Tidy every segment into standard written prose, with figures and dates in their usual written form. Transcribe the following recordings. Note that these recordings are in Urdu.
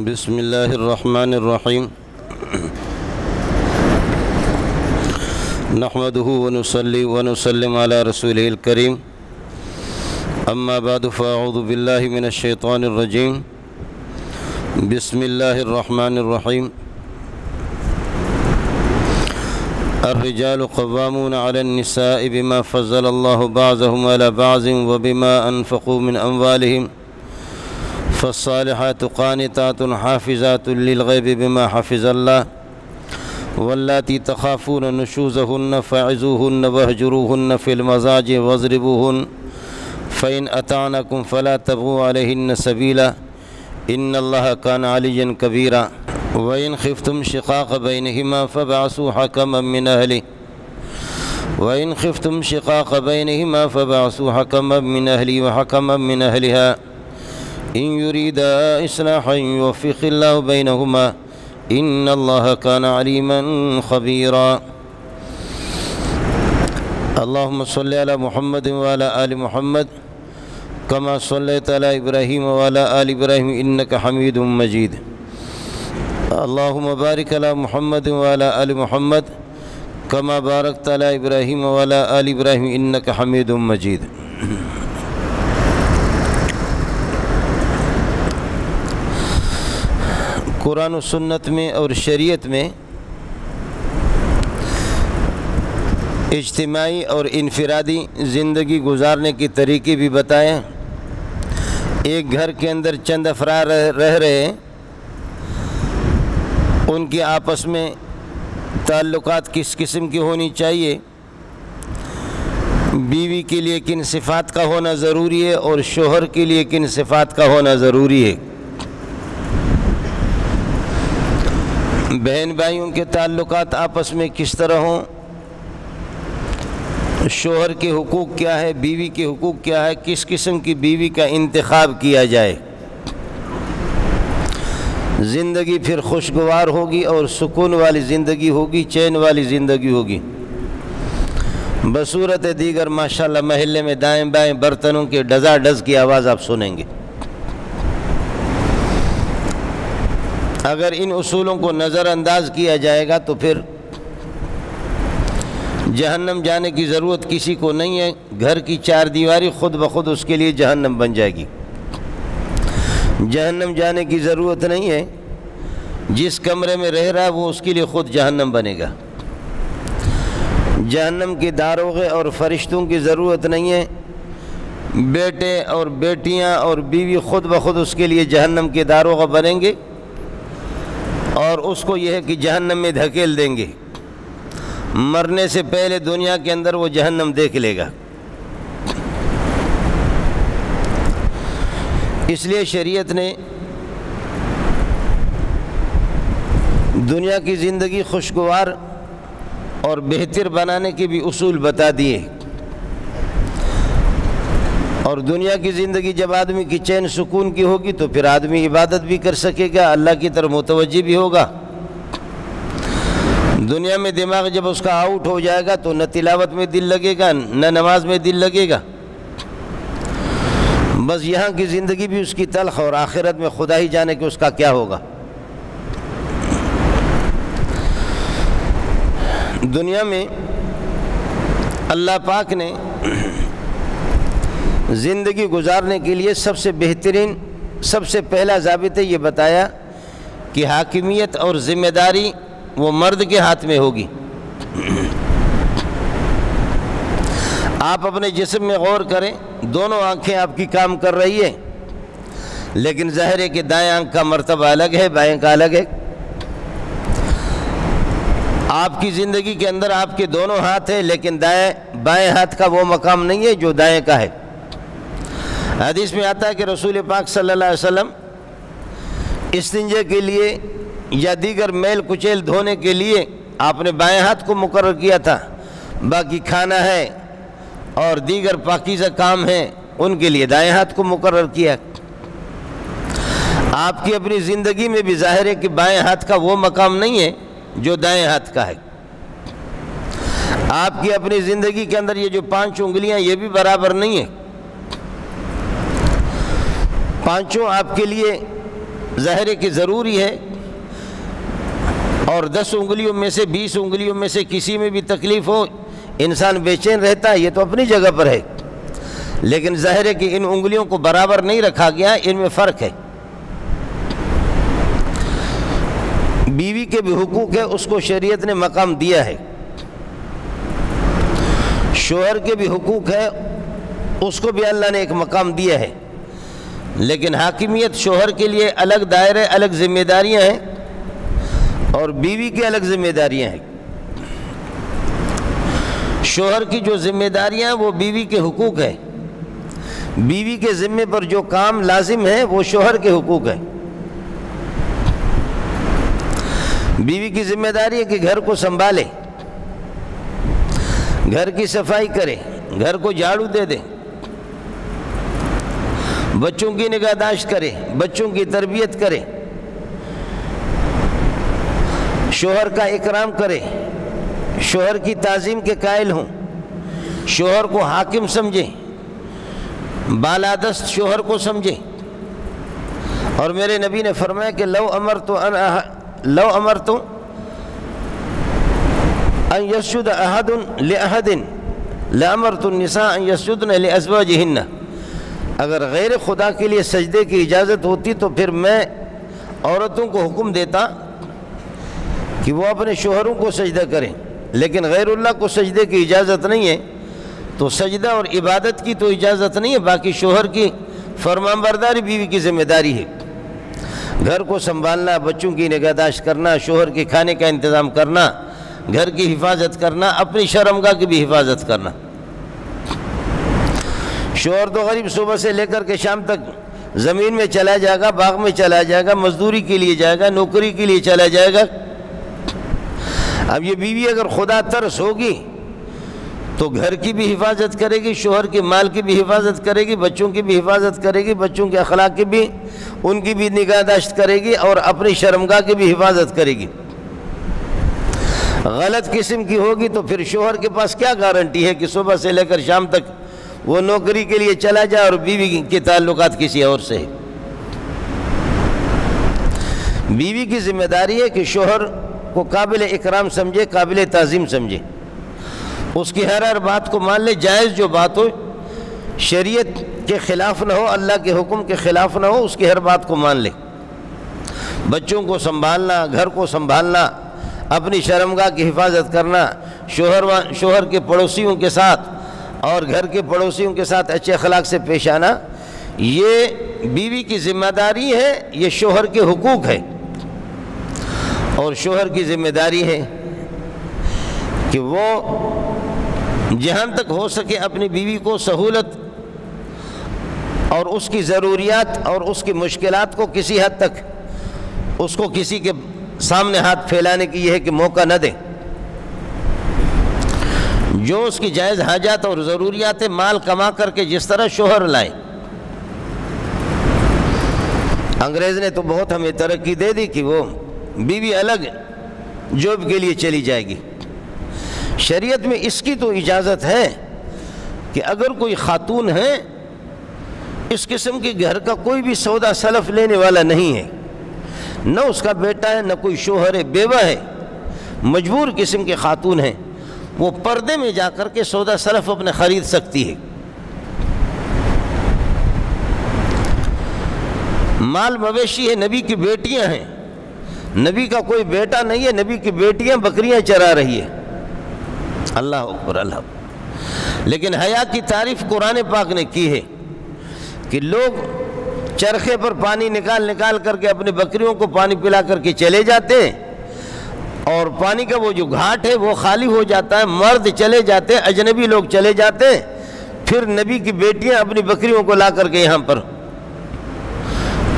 بسم اللہ الرحمن الرحیم نحمدہ ونصلی ونسلم علی رسولہ الکریم اما بعد فاعوذ باللہ من الشیطان الرجیم بسم اللہ الرحمن الرحیم الرجال قوامون علی النساء بما فضل اللہ بعضهم علی بعض وبما انفقوا من اموالهم فالصالحات قانتات حافظات للغیب بما حفظ اللہ واللاتی تخافون نشوزهن فاعظوهن واهجروهن في المضاجع واضربوهن فإن أطعنكم فلا تبغوا عليهن سبيلا إن الله كان عليا كبيرا وإن خفتم شقاق بينهما فابعثوا حكما من أهله وإن خفتم شقاق بينهما فابعثوا حكما من أهله وحكما من أهلها إن يريدا إصلاحا يوفق الله بينهما إن الله كان عليما خبيرا اللهم صل على محمد وعلى آل محمد كما صليت على إبراهيم وعلى آل إبراهيم إنك حميد مجيد اللهم بارك على محمد وعلى آل محمد كما باركت على إبراهيم وعلى آل إبراهيم إنك حميد مجيد قرآن و سنت میں اور شریعت میں اجتماعی اور انفرادی زندگی گزارنے کے طریقے بھی بتائیں۔ ایک گھر کے اندر چند افراد رہ رہے ہیں، ان کے آپس میں تعلقات کس قسم کی ہونی چاہیے، بیوی کے لیے کن صفات کا ہونا ضروری ہے اور شوہر کے لیے کن صفات کا ہونا ضروری ہے، بہن بھائیوں کے تعلقات آپس میں کس طرح ہوں، شوہر کے حقوق کیا ہے، بیوی کے حقوق کیا ہے، کس قسم کی بیوی کا انتخاب کیا جائے، زندگی پھر خوشگوار ہوگی اور سکون والی زندگی ہوگی، چین والی زندگی ہوگی۔ بصورت دیگر ماشاءاللہ محلے میں دائیں بائیں برتنوں کے ڈزا ڈز کی آواز آپ سنیں گے۔ اگر ان اصولوں کو نظر انداز کیا جائے گا تو پھر جہنم جانے کی ضرورت کسی کو نہیں ہے، گھر کی چار دیواری خود بخود اس کے لیے جہنم بن جائے گی۔ جہنم جانے کی ضرورت نہیں ہے، جس کمرے میں رہ رہا ہے وہ اس کے لیے خود جہنم بنے گا۔ جہنم کے داروغے اور فرشتوں کی ضرورت نہیں ہے، بیٹے اور بیٹیاں اور بیوی خود بخود اس کے لیے جہنم کے داروغے بنیں گے اور اس کو یہ ہے کہ جہنم میں دھکیل دیں گے، مرنے سے پہلے دنیا کے اندر وہ جہنم دیکھ لے گا۔ اس لیے شریعت نے دنیا کی زندگی خوشگوار اور بہتر بنانے کے بھی اصول بتا دیے، اور دنیا کی زندگی جب آدمی کی چین سکون کی ہوگی تو پھر آدمی عبادت بھی کر سکے گا، اللہ کی طرف متوجہ بھی ہوگا۔ دنیا میں دماغ جب اس کا آؤٹ ہو جائے گا تو نہ تلاوت میں دل لگے گا نہ نماز میں دل لگے گا، بس یہاں کی زندگی بھی اس کی تلخ اور آخرت میں خدا ہی جانے کہ اس کا کیا ہوگا۔ دنیا میں اللہ پاک نے زندگی گزارنے کے لیے سب سے بہترین، سب سے پہلا ضابطہ یہ بتایا کہ حاکمیت اور ذمہ داری وہ مرد کے ہاتھ میں ہوگی۔ آپ اپنے جسم میں غور کریں، دونوں آنکھیں آپ کی کام کر رہی ہیں، لیکن ظاہر ہے کہ دائیں آنکھ کا مرتبہ الگ ہے، بائیں کا الگ ہے۔ آپ کی زندگی کے اندر آپ کے دونوں ہاتھ ہیں، لیکن بائیں ہاتھ کا وہ مقام نہیں ہے جو دائیں کا ہے۔ حدیث میں آتا ہے کہ رسول پاک صلی اللہ علیہ وسلم استنجے کے لیے یا دیگر میل کچیل دھونے کے لیے آپ نے بائیں ہاتھ کو مقرر کیا تھا، باقی کھانا ہے اور دیگر پاکیزہ کام ہیں ان کے لیے دائیں ہاتھ کو مقرر کیا۔ آپ کی اپنی زندگی میں بھی ظاہر ہے کہ بائیں ہاتھ کا وہ مقام نہیں ہے جو دائیں ہاتھ کا ہے۔ آپ کی اپنی زندگی کے اندر یہ جو 5 انگلیاں یہ بھی برابر نہیں ہیں، پانچوں آپ کے لیے ظاہر ہے کہ ضروری ہے، اور 10 انگلیوں میں سے 20 انگلیوں میں سے کسی میں بھی تکلیف ہو انسان بے چین رہتا ہے، یہ تو اپنی جگہ پر ہے، لیکن ظاہر ہے کہ ان انگلیوں کو برابر نہیں رکھا گیا، ان میں فرق ہے۔ بیوی کے بھی حقوق ہے، اس کو شریعت نے مقام دیا ہے، شوہر کے بھی حقوق ہے، اس کو بھی اللہ نے ایک مقام دیا ہے، لیکن حاکمیت شوہر کے لیے الگ دائرے، الگ ذمہ داریاں ہیں، اور بیوی کی الگ ذمہ داریاں ہیں۔ شوہر کی جو ذمہ داریاں ہیں وہ بیوی کے حقوق ہیں، بیوی کے ذمے پر جو کام لازم ہے وہ شوہر کے حقوق ہے۔ بیوی کی ذمہ داری ہے کہ گھر کو سنبھالے، گھر کی صفائی کرے، گھر کو جھاڑو دے دے، بچوں کی نگہداشت کرے، بچوں کی تربیت کرے، شوہر کا اکرام کرے، شوہر کی تعظیم کے قائل ہوں، شوہر کو حاکم سمجھے، بالادست شوہر کو سمجھے۔ اور میرے نبی نے فرمایا کہ لو امرت ان یسجد احد لاحد لامرت النساء ان یسجدن لازواجہن، اگر غیر خدا کے لیے سجدے کی اجازت ہوتی تو پھر میں عورتوں کو حکم دیتا کہ وہ اپنے شوہروں کو سجدہ کریں، لیکن غیر اللہ کو سجدے کی اجازت نہیں ہے، تو سجدہ اور عبادت کی تو اجازت نہیں ہے، باقی شوہر کی فرمانبرداری بیوی کی ذمہ داری ہے۔ گھر کو سنبھالنا، بچوں کی نگہداشت کرنا، شوہر کے کھانے کا انتظام کرنا، گھر کی حفاظت کرنا، اپنی شرمگاہ کی بھی حفاظت کرنا۔ شوہر تو غریب صبح سے لے کر کے شام تک زمین میں چلا جائے گا، باغ میں چلا جائے گا، مزدوری کے لیے جائے گا، نوکری کے لیے چلا جائے گا۔ اب یہ بیوی اگر خدا ترس ہوگی تو گھر کی بھی حفاظت کرے گی، شوہر کے مال کی بھی حفاظت کرے گی، بچوں کی بھی حفاظت کرے گی، بچوں کے اخلاق کی بھی، ان کی بھی نگہداشت کرے گی، اور اپنی شرمگاہ کی بھی حفاظت کرے گی۔ غلط قسم کی ہوگی تو پھر شوہر کے پاس کیا گارنٹی ہے کہ صبح سے لے کر شام تک وہ نوکری کے لیے چلا جائے اور بیوی کے تعلقات کسی اور سے ہے۔ بیوی کی ذمہ داری ہے کہ شوہر کو قابل اکرام سمجھے، قابل تعظیم سمجھے، اس کی ہر بات کو مان لے، جائز جو بات ہو، شریعت کے خلاف نہ ہو، اللہ کے حکم کے خلاف نہ ہو، اس کی ہر بات کو مان لے۔ بچوں کو سنبھالنا، گھر کو سنبھالنا، اپنی شرمگاہ کی حفاظت کرنا، شوہر کے پڑوسیوں کے ساتھ اور گھر کے پڑوسیوں کے ساتھ اچھے اخلاق سے پیش آنا، یہ بیوی کی ذمہ داری ہے، یہ شوہر کے حقوق ہے۔ اور شوہر کی ذمہ داری ہے کہ وہ جہاں تک ہو سکے اپنی بیوی کو سہولت اور اس کی ضروریات اور اس کی مشکلات کو کسی حد تک اس کو کسی کے سامنے ہاتھ پھیلانے کی یہ ہے کہ موقع نہ دے۔ جو اس کی جائز حاجات اور ضروریات مال کما کر کے جس طرح شوہر لائے۔ انگریز نے تو بہت ہمیں ترقی دے دی کہ وہ بیوی الگ جاب کے لیے چلی جائے گی۔ شریعت میں اس کی تو اجازت ہے کہ اگر کوئی خاتون ہے، اس قسم کے گھر کا کوئی بھی سودا سلف لینے والا نہیں ہے، نہ اس کا بیٹا ہے، نہ کوئی شوہر ہے، بیوہ ہے، مجبور قسم کے خاتون ہیں، وہ پردے میں جا کر کے سودا سلف اپنے خرید سکتی ہے۔ مال مویشی ہے، نبی کی بیٹیاں ہیں، نبی کا کوئی بیٹا نہیں ہے، نبی کی بیٹیاں بکریاں چرا رہی ہے۔ اللہ اکبر، اللہ اکبر۔ لیکن حیا کی تعریف قرآن پاک نے کی ہے کہ لوگ چرخے پر پانی نکال کر کے اپنے بکریوں کو پانی پلا کر کے چلے جاتے ہیں، اور پانی کا وہ جو گھاٹ ہے وہ خالی ہو جاتا ہے، مرد چلے جاتے ہیں، اجنبی لوگ چلے جاتے ہیں، پھر نبی کی بیٹیاں اپنی بکریوں کو لا کر کے یہاں پر،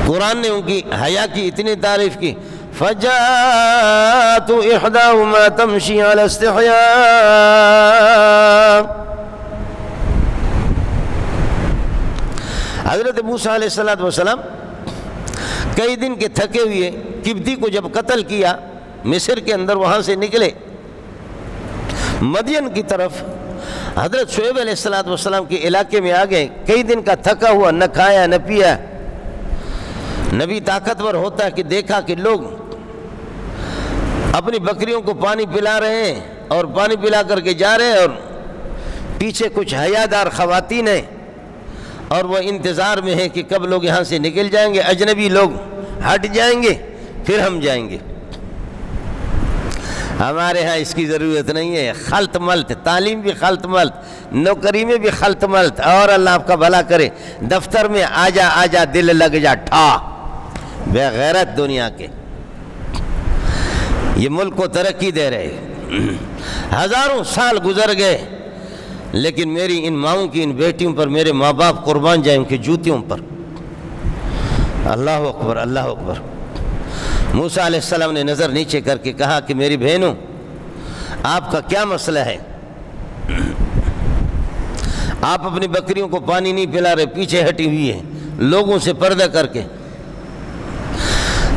قرآن نے ان کی حیا کی اتنی تعریف کی، فَجَاءَتْ إِحْدَاهُمَا تَمْشِي عَلَى اسْتِحْيَاءٍ۔ حضرت موسیٰ علیہ السلام کئی دن کے تھکے ہوئے قبطی کو جب قتل کیا مصر کے اندر، وہاں سے نکلے مدین کی طرف، حضرت شعیب علیہ السلام کے علاقے میں آ گئے، کئی دن کا تھکا ہوا، نہ کھایا نہ پیا، نبی طاقتور ہوتا کہ دیکھا کہ لوگ اپنی بکریوں کو پانی پلا رہے ہیں اور پانی پلا کر کے جا رہے ہیں، اور پیچھے کچھ حیادار خواتین ہیں اور وہ انتظار میں ہیں کہ کب لوگ یہاں سے نکل جائیں گے، اجنبی لوگ ہٹ جائیں گے پھر ہم جائیں گے۔ ہمارے ہاں اس کی ضرورت نہیں ہے، خلط ملط، تعلیم بھی خلط ملط، نوکری میں بھی خلط ملط، اور اللہ آپ کا بھلا کرے دفتر میں آجا دل لگ جا ٹھا، بے غیرت دنیا کے۔ یہ ملک کو ترقی دے رہے، ہزاروں سال گزر گئے، لیکن میری ان ماؤں کی ان بیٹیوں پر میرے ماں باپ قربان جائیں ان کی جوتیوں پر۔ اللہ اکبر، اللہ اکبر۔ موسیٰ علیہ السلام نے نظر نیچے کر کے کہا کہ میری بہنوں، آپ کا کیا مسئلہ ہے؟ آپ اپنی بکریوں کو پانی نہیں پلا رہے، پیچھے ہٹی ہوئی ہیں لوگوں سے پردہ کر کے۔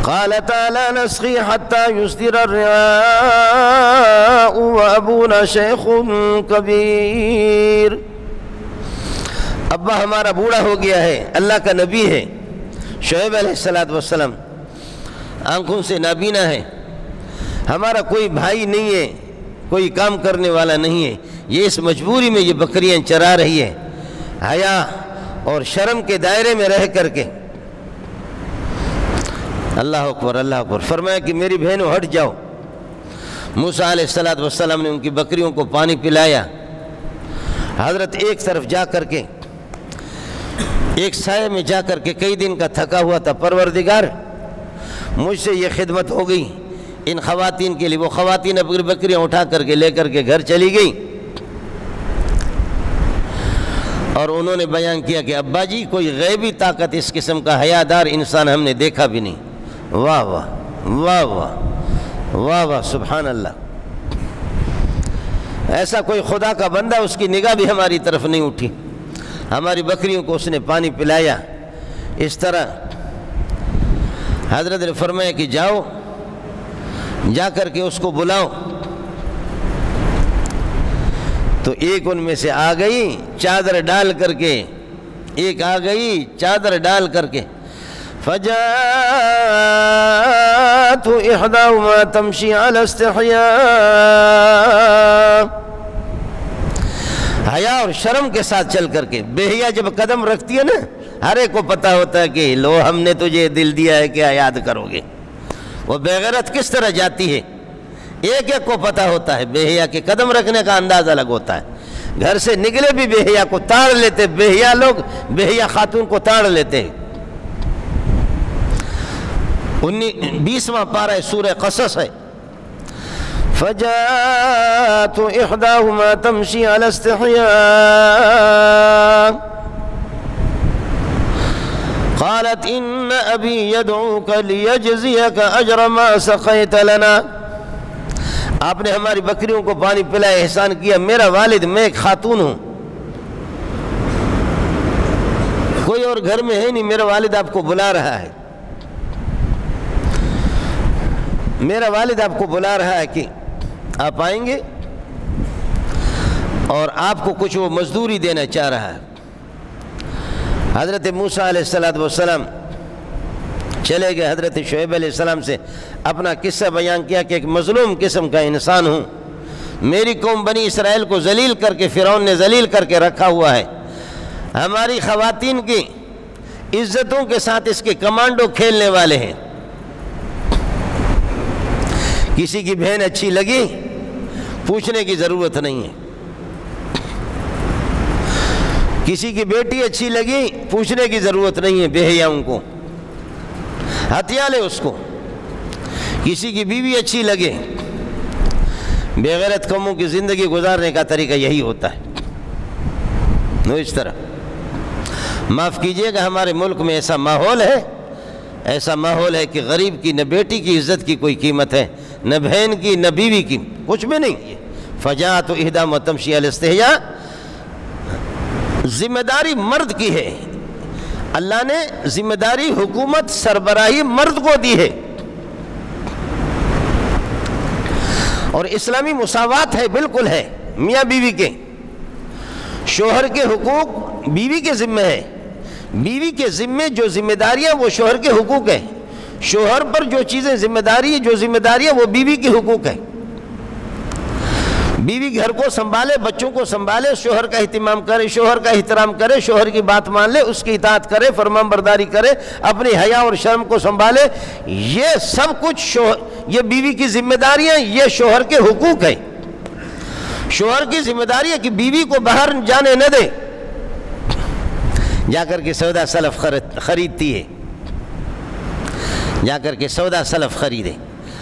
قالتا لا نسقي حتى يصدر الرعاء وابونا شيخ كبير۔ ابا ہمارا بوڑھا ہو گیا ہے، اللہ کا نبی ہے شعیب علیہ السلام، آنکھوں سے نابینا ہے، ہمارا کوئی بھائی نہیں ہے، کوئی کام کرنے والا نہیں ہے، یہ اس مجبوری میں یہ بکریاں چرا رہی ہے، حیا اور شرم کے دائرے میں رہ کر کے۔ اللہ اکبر، اللہ اکبر۔ فرمایا کہ میری بہنوں ہٹ جاؤ۔ موسیٰ علیہ السلام نے ان کی بکریوں کو پانی پلایا۔ حضرت ایک طرف جا کر کے ایک سائے میں جا کر کے کئی دن کا تھکا ہوا تھا، پروردگار مجھ سے یہ خدمت ہو گئی ان خواتین کے لیے۔ وہ خواتین اپنی بکریاں اٹھا کر کے لے کر کے گھر چلی گئی، اور انہوں نے بیان کیا کہ ابا جی کوئی غیبی طاقت اس قسم کا حیادار انسان ہم نے دیکھا بھی نہیں۔ واہ واہ واہ واہ واہ واہ، سبحان اللہ۔ ایسا کوئی خدا کا بندہ، اس کی نگاہ بھی ہماری طرف نہیں اٹھی، ہماری بکریوں کو اس نے پانی پلایا۔ اس طرح حضرت نے فرمایا کہ جاؤ، جا کر کے اس کو بلاؤ۔ تو ایک ان میں سے آ گئی چادر ڈال کر کے، ایک آ گئی چادر ڈال کر کے۔ فجاءت احداهما تمشي على استحياء، حیا اور شرم کے ساتھ چل کر کے۔ بے حیا جب قدم رکھتی ہے نا، ہر ایک کو پتہ ہوتا ہے کہ لو ہم نے تجھے دل دیا ہے، کیا یاد کرو گے۔ وہ بے غیرت کس طرح جاتی ہے، ایک ایک کو پتہ ہوتا ہے۔ بے حیا کے قدم رکھنے کا انداز الگ ہوتا ہے۔ گھر سے نکلے بھی بے حیا کو تاڑ لیتے، بے حیا لوگ بے حیا خاتون کو تاڑ لیتے ہیں۔ 20واں پارہ سورہ قصص ہے۔ فجاءت احداهما تمشي على استحياء قالت ان ابي يدعوك ليجزيك اجر ما سقيت لنا۔ آپ نے ہماری بکریوں کو پانی پلایا، احسان کیا۔ میرا والد، میں ایک خاتون ہوں، کوئی اور گھر میں ہے نہیں، میرا والد آپ کو بلا رہا ہے، میرا والد آپ کو بلا رہا ہے کہ آپ آئیں گے، اور آپ کو کچھ وہ مزدوری دینا چاہ رہا ہے۔ حضرت موسیٰ علیہ السلام چلے گئے، حضرت شعیب علیہ السلام سے اپنا قصہ بیان کیا کہ ایک مظلوم قسم کا انسان ہوں، میری قوم بنی اسرائیل کو ذلیل کر کے فرعون نے ذلیل کر کے رکھا ہوا ہے، ہماری خواتین کی عزتوں کے ساتھ اس کے کمانڈو کھیلنے والے ہیں۔ کسی کی بہن اچھی لگی پوچھنے کی ضرورت نہیں ہے، کسی کی بیٹی اچھی لگی پوچھنے کی ضرورت نہیں ہے، بے حیاؤں کو ہتھیا لے اس کو۔ کسی کی بیوی اچھی لگے، بے غیرت قوموں کی زندگی گزارنے کا طریقہ یہی ہوتا ہے۔ نو اس طرح معاف کیجئے گا، ہمارے ملک میں ایسا ماحول ہے، ایسا ماحول ہے کہ غریب کی نہ بیٹی کی عزت کی کوئی قیمت ہے، نہ بہن کی، نہ بیوی کی، کچھ بھی نہیں۔ فجاءت احداهما تمشي على الاستحياء، ذمہ داری مرد کی ہے، اللہ نے ذمہ داری حکومت سربراہی مرد کو دی ہے، اور اسلامی مساوات ہے، بالکل ہے، میاں بیوی کے۔ شوہر کے حقوق بیوی کے ذمہ ہے، بیوی کے ذمے جو ذمہ داریاں وہ شوہر کے حقوق ہیں، شوہر پر جو چیزیں ذمہ داری جو ذمہ داریاں وہ بیوی کے حقوق ہیں۔ بیوی گھر کو سنبھالے، بچوں کو سنبھالے، شوہر کا اہتمام کرے، شوہر کا احترام کرے، شوہر کی بات مان لے، اس کی اطاعت کرے، فرمان برداری کرے، اپنی حیا اور شرم کو سنبھالے، یہ سب کچھ یہ بیوی کی ذمہ داریاں، یہ شوہر کے حقوق ہیں۔ شوہر کی ذمہ داری ہے کہ بیوی کو باہر جانے نہ دے، جا کر کے سودا سلف خریدتی ہے، جا کر کے سودا سلف خریدے،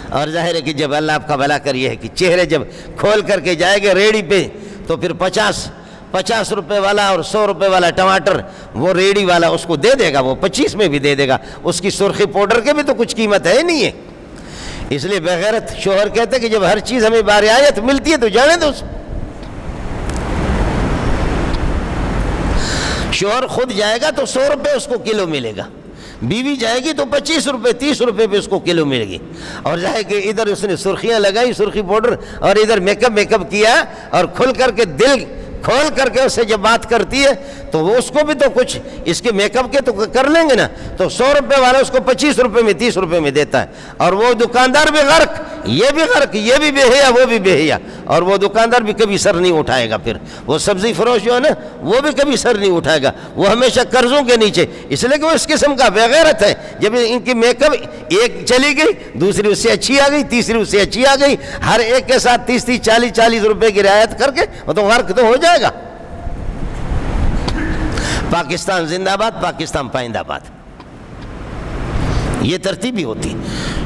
اور ظاہر ہے کہ جب اللہ آپ کا بھلا کر یہ ہے کہ چہرے جب کھول کر کے جائے گے ریڑھی پہ تو پھر 50 روپے والا اور 100 روپے والا ٹماٹر وہ ریڑھی والا اس کو دے دے گا، وہ 25 میں بھی دے دے گا، اس کی سرخی پاؤڈر کے بھی تو کچھ قیمت ہے نہیں ہے۔ اس لیے بغیرت شوہر کہتے ہیں کہ جب ہر چیز ہمیں برعایت ملتی ہے تو جانے دو۔ شوہر خود جائے گا تو 100 روپے اس کو کلو ملے گا، بیوی جائے گی تو 25 روپے 30 روپے پہ اس کو کلو ملے گی، اور جائے کہ ادھر اس نے سرخیاں لگائی، سرخی پاؤڈر، اور ادھر میک اپ کیا، اور کھل کر کے دل کھول کر کے اس سے جب بات کرتی ہے تو وہ اس کو بھی تو کچھ اس کے میک اپ کے تو کر لیں گے نا، تو 100 روپے والا اس کو 25 روپے میں 30 روپے میں دیتا ہے، اور وہ دکاندار بھی غرق، یہ بھی غرق، یہ بھی بے حیا وہ بھی بے حیا، اور وہ دکاندار بھی کبھی سر نہیں اٹھائے گا، پھر وہ سبزی فروش جو ہے نا وہ بھی کبھی سر نہیں اٹھائے گا، وہ ہمیشہ قرضوں کے نیچے، اس لیے کہ وہ اس قسم کا بغیرت ہے۔ جب ان کی میک اپ ایک چلی گئی، دوسری اس سے اچھی آ گئی، تیسری اس سے اچھی آ گئی، ہر ایک کے ساتھ 30 40 روپے کی رعایت کر کے وہ تو غرق تو ہو جائے گا۔ پاکستان زندہ باد، پاکستان پائندہ باد، یہ ترتیب ہی ہوتی۔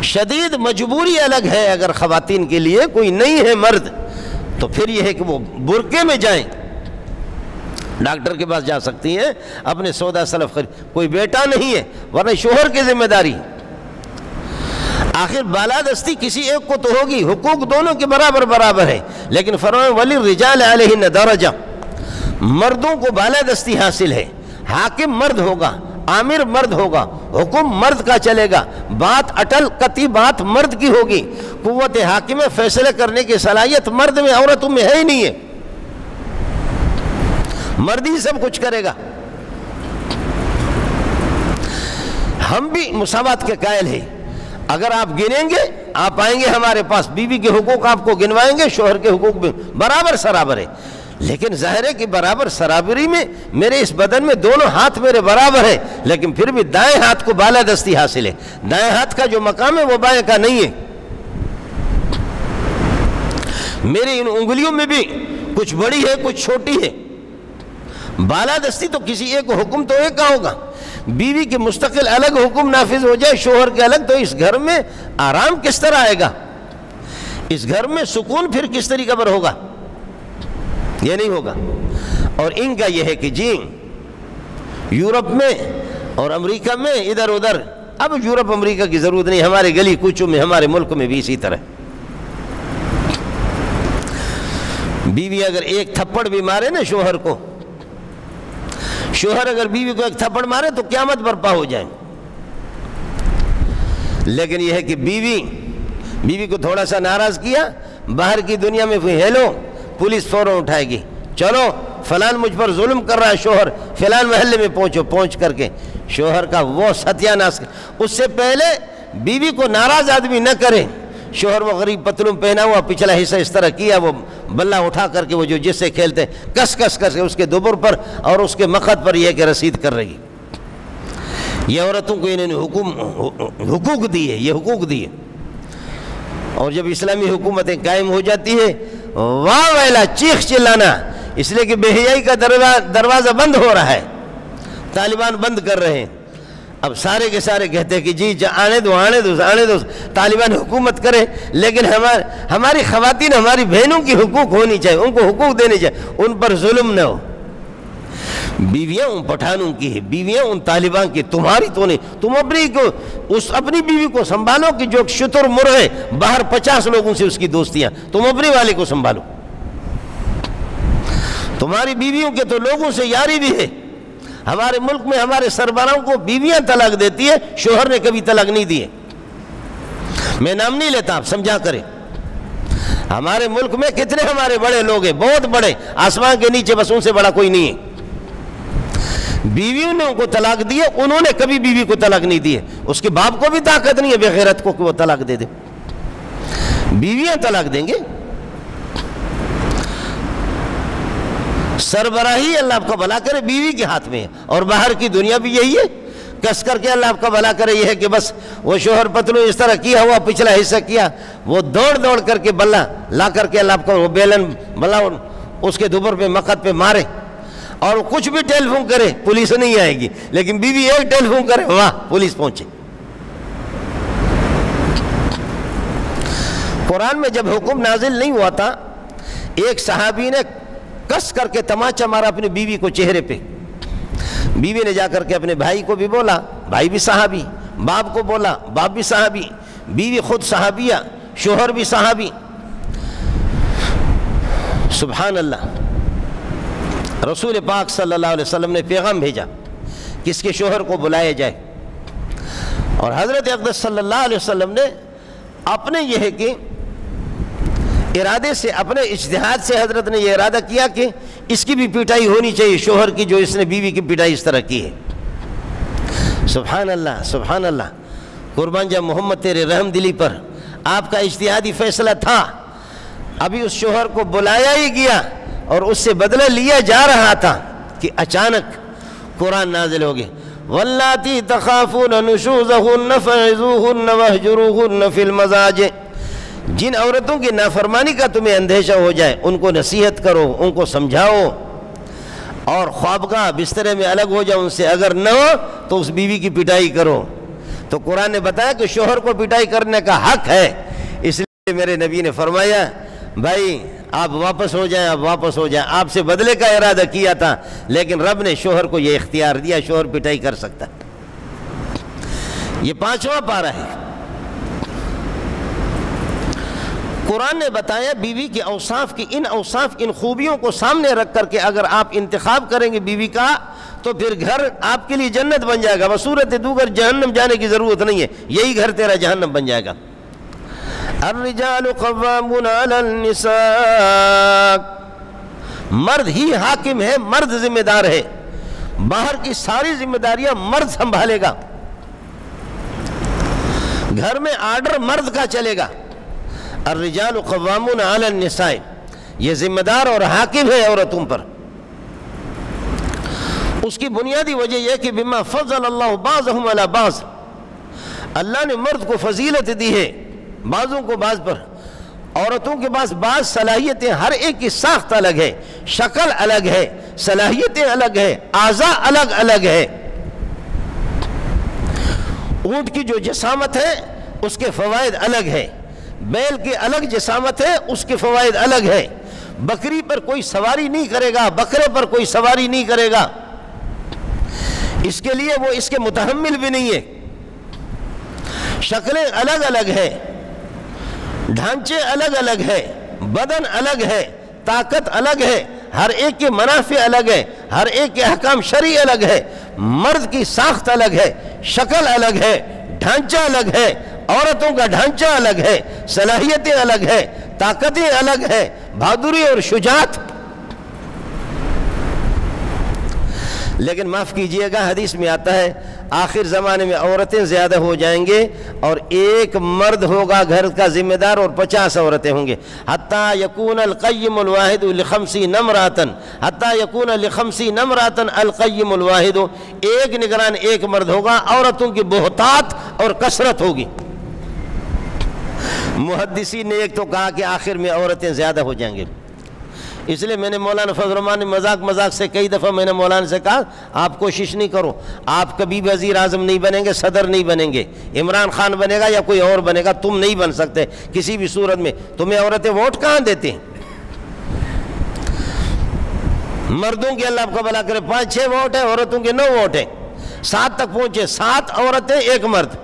شدید مجبوری الگ ہے، اگر خواتین کے لیے کوئی نہیں ہے مرد تو پھر یہ ہے کہ وہ برقعے میں جائیں، ڈاکٹر کے پاس جا سکتی ہیں، اپنے سودا سلف کوئی بیٹا نہیں ہے، ورنہ شوہر کی ذمہ داری۔ آخر بالادستی کسی ایک کو تو ہوگی، حقوق دونوں کے برابر ہے، لیکن فرمایا وَلِلرِّجَالِ عَلَيْهِنَّ دَرَجَةٌ، مردوں کو بالادستی حاصل ہے، حاکم مرد ہوگا، آمر مرد ہوگا، حکم مرد کا چلے گا، بات اٹل قطعی بات مرد کی ہوگی، قوت حاکم فیصلے کرنے کی صلاحیت مرد میں، عورتوں میں ہے ہی نہیں ہے، مرد ہی سب کچھ کرے گا۔ ہم بھی مساوات کے قائل ہیں، اگر آپ گنیں گے آپ آئیں گے ہمارے پاس، بیوی کے حقوق آپ کو گنوائیں گے، شوہر کے حقوق بھی برابر سرابر ہے، لیکن ظاہر ہے کہ برابر سرابری میں میرے اس بدن میں دونوں ہاتھ میرے برابر ہیں، لیکن پھر بھی دائیں ہاتھ کو بالادستی حاصل ہے، دائیں ہاتھ کا جو مقام ہے وہ بائیں کا نہیں ہے۔ میری ان انگلیوں میں بھی کچھ بڑی ہے کچھ چھوٹی ہے، بالادستی تو کسی ایک حکم تو ایک کا ہوگا، بیوی کے مستقل الگ حکم نافذ ہو جائے، شوہر کے الگ، تو اس گھر میں آرام کس طرح آئے گا، اس گھر میں سکون پھر کس طریقے پر ہوگا، یہ نہیں ہوگا۔ اور ان کا یہ ہے کہ جی یورپ میں اور امریکہ میں ادھر ادھر، اب یورپ امریکہ کی ضرورت نہیں، ہمارے گلی کوچوں میں ہمارے ملک میں بھی اسی طرح، بیوی اگر ایک تھپڑ بھی مارے نا شوہر کو، شوہر اگر بیوی کو ایک تھپڑ مارے تو قیامت برپا ہو جائے، لیکن یہ ہے کہ بیوی کو تھوڑا سا ناراض کیا، باہر کی دنیا میں ہیلو، پولیس فوراً اٹھائے گی، چلو فلان مجھ پر ظلم کر رہا ہے شوہر، فلان محلے میں پہنچ کر کے شوہر کا وہ ستیہ ناش، اس سے پہلے بیوی کو ناراض آدمی نہ کرے، شوہر وہ غریب پتلون پہنا ہوا پچھلا حصہ اس طرح کیا، وہ بلہ اٹھا کر کے وہ جو جس سے کھیلتے کس کے اس کے دوبر پر اور اس کے مقد پر یہ کہ رسید کر رہی، یہ عورتوں کو انہوں نے حقوق دی ہے، یہ حقوق دی ہے۔ اور جب اسلامی حکومتیں قائم ہو جاتی ہے، واہ ویلا چیخ چلانا، اس لیے کہ بے حیائی کا دروازہ بند ہو رہا ہے، طالبان بند کر رہے ہیں، اب سارے کے سارے کہتے ہیں کہ جی آنے دو طالبان حکومت کرے، لیکن ہماری خواتین ہماری بہنوں کی حقوق ہونی چاہیے، ان کو حقوق دینے چاہیے، ان پر ظلم نہ ہو۔ بیویاں ان پٹھانوں کی ہے، بیویاں ان طالبان کی، تمہاری تو نہیں، تم اپنی بیوی کو سنبھالو کہ جو شتر مر ہے باہر 50 لوگوں سے اس کی دوستیاں، تم اپنی والے کو سنبھالو، تمہاری بیویوں کے تو لوگوں سے یاری بھی ہے۔ ہمارے ملک میں ہمارے سربراہوں کو بیویاں طلاق دیتی ہے، شوہر نے کبھی طلاق نہیں دی ہے، میں نام نہیں لیتا، آپ سمجھا کریں، ہمارے ملک میں کتنے ہمارے بڑے لوگ ہیں، بہت بڑے، آسمان کے نیچے، بس ان سے بڑا کوئی نہیں ہے، بیویوں نے ان کو طلاق دی ہے، انہوں نے کبھی بیوی کو طلاق نہیں دی ہے۔ اس کے باپ کو بھی طاقت نہیں ہے بے غیرت کو کہ وہ طلاق دے دے، بیویاں طلاق دیں گے۔ سربراہی اللہ آپ کا بھلا کرے بیوی کے ہاتھ میں ہے، اور باہر کی دنیا بھی یہی ہے، کس کر کے اللہ آپ کا بھلا کرے یہ ہے کہ بس وہ شوہر پتلو اس طرح کیا ہوا پچھلا حصہ کیا، وہ دوڑ دوڑ کر کے بلہ لا کر کے اللہ آپ کا وہ بیلن بلا اس کے دوبر پہ مقد پہ مارے، اور کچھ بھی ٹیلی فون کرے پولیس نہیں آئے گی، لیکن بیوی ایک ٹیلی فون کرے واہ پولیس پہنچے۔ قرآن میں جب حکم نازل نہیں ہوا تھا، ایک صحابی نے کس کر کے تماچا مارا اپنی بیوی کو چہرے پہ، بیوی نے جا کر کے اپنے بھائی کو بھی بولا، بھائی بھی صحابی، باپ کو بولا، باپ بھی صحابی، بیوی خود صحابیہ، شوہر بھی صحابی۔ سبحان اللہ، رسول پاک صلی اللہ علیہ وسلم نے پیغام بھیجا کہ اس کے شوہر کو بلایا جائے، اور حضرت اقدس صلی اللہ علیہ وسلم نے اپنے یہ ہے کہ ارادے سے، اپنے اجتہاد سے حضرت نے یہ ارادہ کیا کہ اس کی بھی پٹائی ہونی چاہیے شوہر کی، جو اس نے بیوی کی پٹائی اس طرح کی ہے۔ سبحان اللہ سبحان اللہ، قربان جا محمد تیرے رحم دلی پر، آپ کا اجتہادی فیصلہ تھا، ابھی اس شوہر کو بلایا ہی گیا اور اس سے بدلہ لیا جا رہا تھا کہ اچانک قرآن نازل ہو گیا، واللاتی تخافون نشوزہن فعظوہن وہجروہن فی المضاجع، جن عورتوں کی نافرمانی کا تمہیں اندیشہ ہو جائے ان کو نصیحت کرو، ان کو سمجھاؤ، اور خوابگاہ بسترے میں الگ ہو جاؤ ان سے، اگر نہ ہو تو اس بیوی کی پٹائی کرو۔ تو قرآن نے بتایا کہ شوہر کو پٹائی کرنے کا حق ہے، اس لیے میرے نبی نے فرمایا بھائی آپ واپس ہو جائیں، آپ واپس ہو جائیں، آپ سے بدلے کا ارادہ کیا تھا لیکن رب نے شوہر کو یہ اختیار دیا، شوہر پٹائی کر سکتا۔ یہ 5واں پارہ ہے۔ قرآن نے بتایا بیوی کے اوصاف کی، ان اوصاف، ان خوبیوں کو سامنے رکھ کر کے اگر آپ انتخاب کریں گے بیوی کا تو پھر گھر آپ کے لیے جنت بن جائے گا، بصورت دیگر جہنم جانے کی ضرورت نہیں ہے، یہی گھر تیرا جہنم بن جائے گا۔ الرجال قوامون علی النساء، مرد ہی حاکم ہے، مرد ذمہ دار ہے، باہر کی ساری ذمہ داریاں مرد سنبھالے گا، گھر میں آرڈر مرد کا چلے گا۔ الرجال قوامون علی النساء، یہ ذمہ دار اور حاکم ہے عورتوں پر۔ اس کی بنیادی وجہ یہ کہ بما فضل اللہ بعضهم علی بعض، اللہ نے مرد کو فضیلت دی ہے بعضوں کو بعض پر، عورتوں کے پاس بعض صلاحیتیں، ہر ایک کی ساخت الگ ہے، شکل الگ ہے، صلاحیتیں الگ ہے، اعضاء الگ الگ ہے۔ اونٹ کی جو جسامت ہے اس کے فوائد الگ ہے، بیل کی الگ جسامت ہے اس کے فوائد الگ ہے، بکری پر کوئی سواری نہیں کرے گا، بکرے پر کوئی سواری نہیں کرے گا، اس کے لیے وہ اس کے متحمل بھی نہیں ہے، شکلیں الگ الگ ہے، ڈھانچے الگ الگ ہے، بدن الگ ہے، طاقت الگ ہے، ہر ایک کے منافع الگ ہے، ہر ایک کے احکام شرعی الگ ہے، مرد کی ساخت الگ ہے، شکل الگ ہے، ڈھانچہ الگ ہے، عورتوں کا ڈھانچہ الگ ہے، صلاحیتیں الگ ہے، طاقتیں الگ ہے، بہادری اور شجاعت۔ لیکن معاف کیجئے گا، حدیث میں آتا ہے آخر زمانے میں عورتیں زیادہ ہو جائیں گے اور ایک مرد ہوگا گھر کا ذمہ دار اور 50 عورتیں ہوں گے، حتیٰ یکون القیم الواحد ل50 امرأۃ، حتیٰ یکون ل50 امرأۃ القیم الواحد، ایک نگران ایک مرد ہوگا، عورتوں کی بہتات اور کثرت ہوگی۔ محدثین نے ایک تو کہا کہ آخر میں عورتیں زیادہ ہو جائیں گے، اس لیے میں نے مولانا فضل الرحمان نے مذاق سے کئی دفعہ میں نے مولانا سے کہا آپ کوشش نہیں کرو، آپ کبھی وزیر اعظم نہیں بنیں گے، صدر نہیں بنیں گے، عمران خان بنے گا یا کوئی اور بنے گا، تم نہیں بن سکتے کسی بھی صورت میں، تمہیں عورتیں ووٹ کہاں دیتے ہیں؟ مردوں کے اللہ آپ کا بھلا کرے 5-6 ووٹ ہیں، عورتوں کے 9 ووٹ ہیں، 7 تک پہنچے، 7 عورتیں 1 مرد،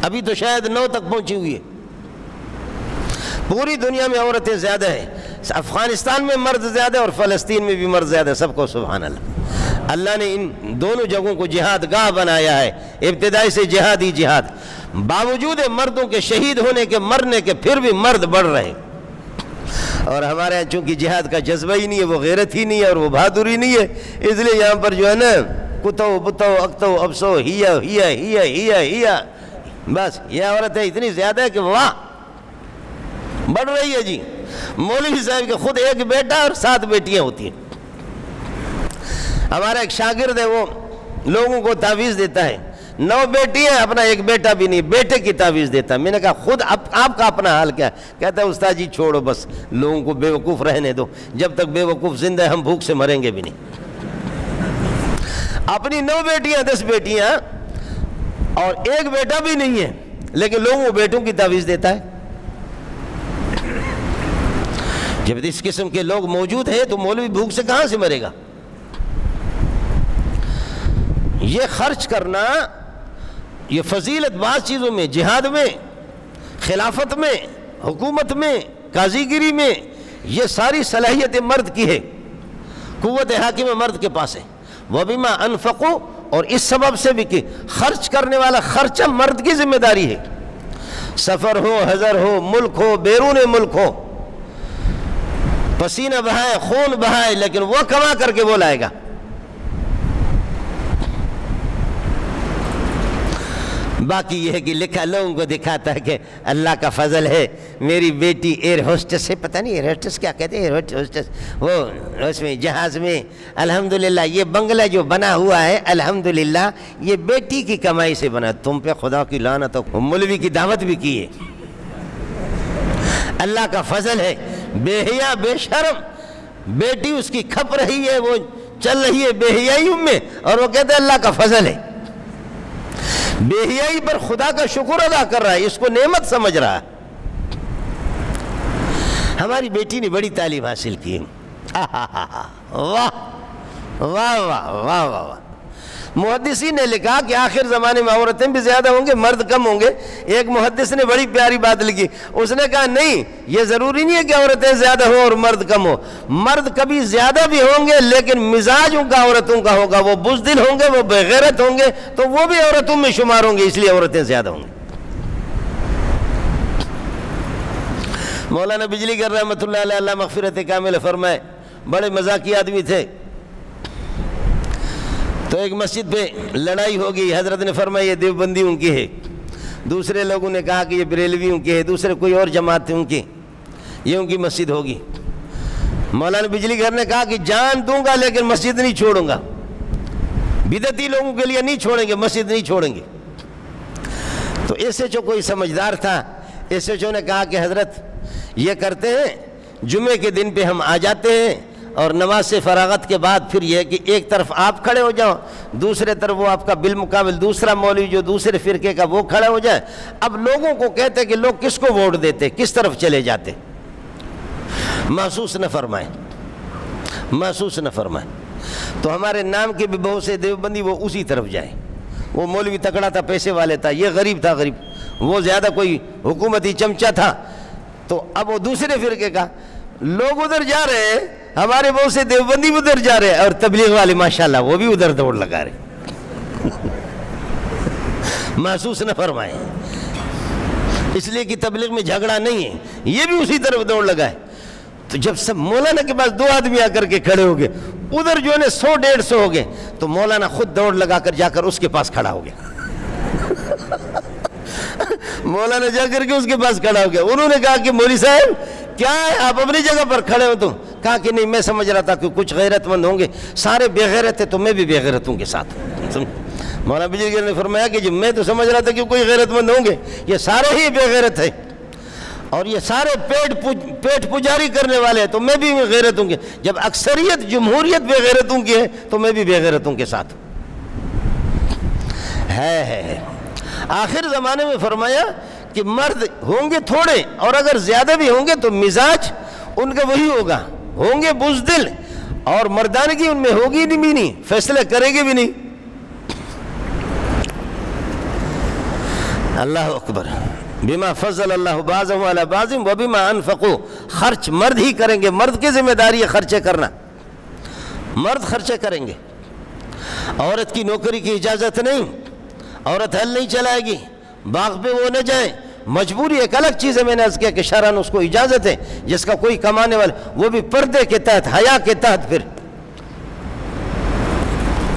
ابھی تو شاید 9 تک پہنچی ہوئی ہے۔ پوری دنیا میں عورتیں زیادہ ہیں، افغانستان میں مرد زیادہ اور فلسطین میں بھی مرد زیادہ، سب کو سبحان اللہ۔ اللہ نے ان دونوں جگہوں کو جہاد گاہ بنایا ہے، ابتدائی سے جہادی جہاد، باوجود مردوں کے شہید ہونے کے، مرنے کے، پھر بھی مرد بڑھ رہے ہیں۔ اور ہمارے یہاں چونکہ جہاد کا جذبہ ہی نہیں ہے، وہ غیرت ہی نہیں ہے اور وہ بہادری نہیں ہے، اس لیے یہاں پر جو ہے نا کتو بتو اکتو ابسو ہیا ہیا ہیا ہیا ہیا، بس یہ عورتیں اتنی زیادہ ہے کہ واہ بڑھ رہی ہے جی۔ مولوی صاحب کے خود ایک بیٹا اور 7 بیٹیاں ہوتی ہیں۔ ہمارا ایک شاگرد ہے، وہ لوگوں کو تعویذ دیتا ہے، 9 بیٹیاں اپنا ایک بیٹا بھی نہیں، بیٹے کی تعویذ دیتا ہے۔ میں نے کہا خود آپ کا اپنا حال کیا ہے؟ کہتا ہے استاد جی چھوڑو، بس لوگوں کو بے وقوف رہنے دو، جب تک بے وقوف زندہ ہے ہم بھوک سے مریں گے بھی نہیں۔ اپنی 9 بیٹیاں 10 بیٹیاں اور ایک بیٹا بھی نہیں ہے، لیکن لوگوں کو بیٹوں کی تعویذ دیتا ہے۔ جب اس قسم کے لوگ موجود ہیں تو مولوی بھوک سے کہاں سے مرے گا؟ یہ خرچ کرنا، یہ فضیلت بعض چیزوں میں، جہاد میں، خلافت میں، حکومت میں، قاضی گیری میں، یہ ساری صلاحیت مرد کی ہے، قوت حاکم مرد کے پاس ہے۔ وَبِمَا أَنفَقُوا، اور اس سبب سے بھی کہ خرچ کرنے والا خرچہ مرد کی ذمہ داری ہے، سفر ہو، حضر ہو، ملک ہو، بیرون ملک ہو، پسینہ بہائے، خون بہائے، لیکن وہ کما کر کے وہ لائے گا۔ باقی یہ ہے کہ لکھا لوگوں کو دکھاتا ہے کہ اللہ کا فضل ہے، میری بیٹی ایئر ہوسٹس ہے، پتہ نہیں ایئر ہوسٹس کیا کہتے ہیں، ایئر ہوسٹس، وہ اس میں جہاز میں الحمدللہ یہ بنگلہ جو بنا ہوا ہے الحمدللہ یہ بیٹی کی کمائی سے بنا۔ تم پہ خدا کی لعنت ہو، مولوی کی دعوت بھی کی ہے۔ اللہ کا فضل ہے، بے حیا بے شرم بیٹی اس کی کھپ رہی ہے، وہ چل رہی ہے بے حیائی میں، اور وہ کہتے ہیں اللہ کا فضل ہے۔ بے حیائی پر خدا کا شکر ادا کر رہا ہے، اس کو نعمت سمجھ رہا ہے۔ ہماری بیٹی نے بڑی تعلیم حاصل کی، واہ واہ واہ واہ واہ۔ محدثین نے لکھا کہ آخر زمانے میں عورتیں بھی زیادہ ہوں گے، مرد کم ہوں گے۔ ایک محدث نے بڑی پیاری بات لکھی، اس نے کہا نہیں، یہ ضروری نہیں ہے کہ عورتیں زیادہ ہوں اور مرد کم ہوں، مرد کبھی زیادہ بھی ہوں گے لیکن مزاج ان کا عورتوں کا ہوگا، وہ بزدل ہوں گے، وہ بے غیرت ہوں گے، تو وہ بھی عورتوں میں شمار ہوں گے، اس لیے عورتیں زیادہ ہوں گی۔ مولانا بجلی گر رحمۃ اللہ علیہ، اللہ مغفرت کامل فرمائے، بڑے مزاقی آدمی تھے۔ تو ایک مسجد پہ لڑائی ہو گئی، حضرت نے فرمایا یہ دیوبندیوں کی ہے، دوسرے لوگوں نے کہا کہ یہ بریلویوں کی ہے، دوسرے کوئی اور جماعت تھے ان کی، یہ ان کی مسجد ہوگی۔ مولانا بجلی گھر نے کہا کہ جان دوں گا لیکن مسجد نہیں چھوڑوں گا، بدعتی لوگوں کے لیے نہیں چھوڑیں گے، مسجد نہیں چھوڑیں گے۔ تو ایس ایچ او کوئی سمجھدار تھا، ایس ایچ او نے کہا کہ حضرت یہ کرتے ہیں، جمعے کے دن پہ ہم آ جاتے ہیں اور نماز سے فراغت کے بعد پھر یہ ہے کہ ایک طرف آپ کھڑے ہو جاؤ، دوسرے طرف وہ آپ کا بالمقابل دوسرا مولوی جو دوسرے فرقے کا وہ کھڑا ہو جائے۔ اب لوگوں کو کہتے کہ لوگ کس کو ووٹ دیتے، کس طرف چلے جاتے، محسوس نہ فرمائیں، محسوس نہ فرمائیں۔ تو ہمارے نام کے بھی بہت سے دیوبندی وہ اسی طرف جائیں، وہ مولوی تکڑا تھا، پیسے والے تھا، یہ غریب تھا، غریب، وہ زیادہ کوئی حکومتی چمچہ تھا، تو اب وہ دوسرے فرقے کا، لوگ ادھر جا رہے ہیں، ہمارے بہت سے دیوبندی ادھر جا رہے ہیں، اور تبلیغ والے ماشاءاللہ وہ بھی ادھر دوڑ لگا رہے۔ محسوس نہ فرمائیں، اس لیے کہ تبلیغ میں جھگڑا نہیں ہے، یہ بھی اسی طرف دوڑ لگا ہے۔ تو جب سب مولانا کے پاس 2 آدمی آ کر کے کھڑے ہو گئے، ادھر جو ہے 100-150 ہو گئے، تو مولانا خود دوڑ لگا کر جا کر اس کے پاس کھڑا ہو گیا۔ مولانا جا کر کے اس کے پاس کھڑا ہو گیا، انہوں نے کہا کہ مولوی صاحب کیا ہے، آپ اپنی جگہ پر کھڑے ہو؟ تم کہا کہ نہیں، میں سمجھ رہا تھا کہ کچھ غیرت مند ہوں گے، سارے بے غیرت تھے تو میں بھی بے غیرتوں کے ساتھ۔ مولانا بجلی گھر نے فرمایا کہ جب میں تو سمجھ رہا تھا کہ کوئی غیرت مند ہوں گے، یہ سارے ہی بے غیرت ہیں، اور یہ سارے پیٹ پجاری کرنے والے ہیں، تو میں بھی غیرتوں کے، جب اکثریت جمہوریت بے غیرتوں کی ہے تو میں بھی بے غیرتوں کے ساتھ ہے۔ آخر زمانے میں فرمایا کہ مرد ہوں گے تھوڑے، اور اگر زیادہ بھی ہوں گے تو مزاج ان کا وہی ہوگا، ہوں گے بزدل، اور مردانگی ان میں ہوگی بھی نہیں، فیصلے کرے گے بھی نہیں۔ اللہ اکبر۔ بما فضل اللہ بعضهم علی بعض وبما انفقوا، خرچ مرد ہی کریں گے، مرد کی ذمہ داری ہے خرچے کرنا، مرد خرچے کریں گے۔ عورت کی نوکری کی اجازت نہیں، عورت ہل نہیں چلائے گی، باغ پہ وہ نہ جائیں، مجبوری ایک الگ چیز ہے، میں نے عرض کیا کہ شرعاً اس کو اجازت ہے، جس کا کوئی کمانے والا وہ بھی پردے کے تحت، حیا کے تحت، پھر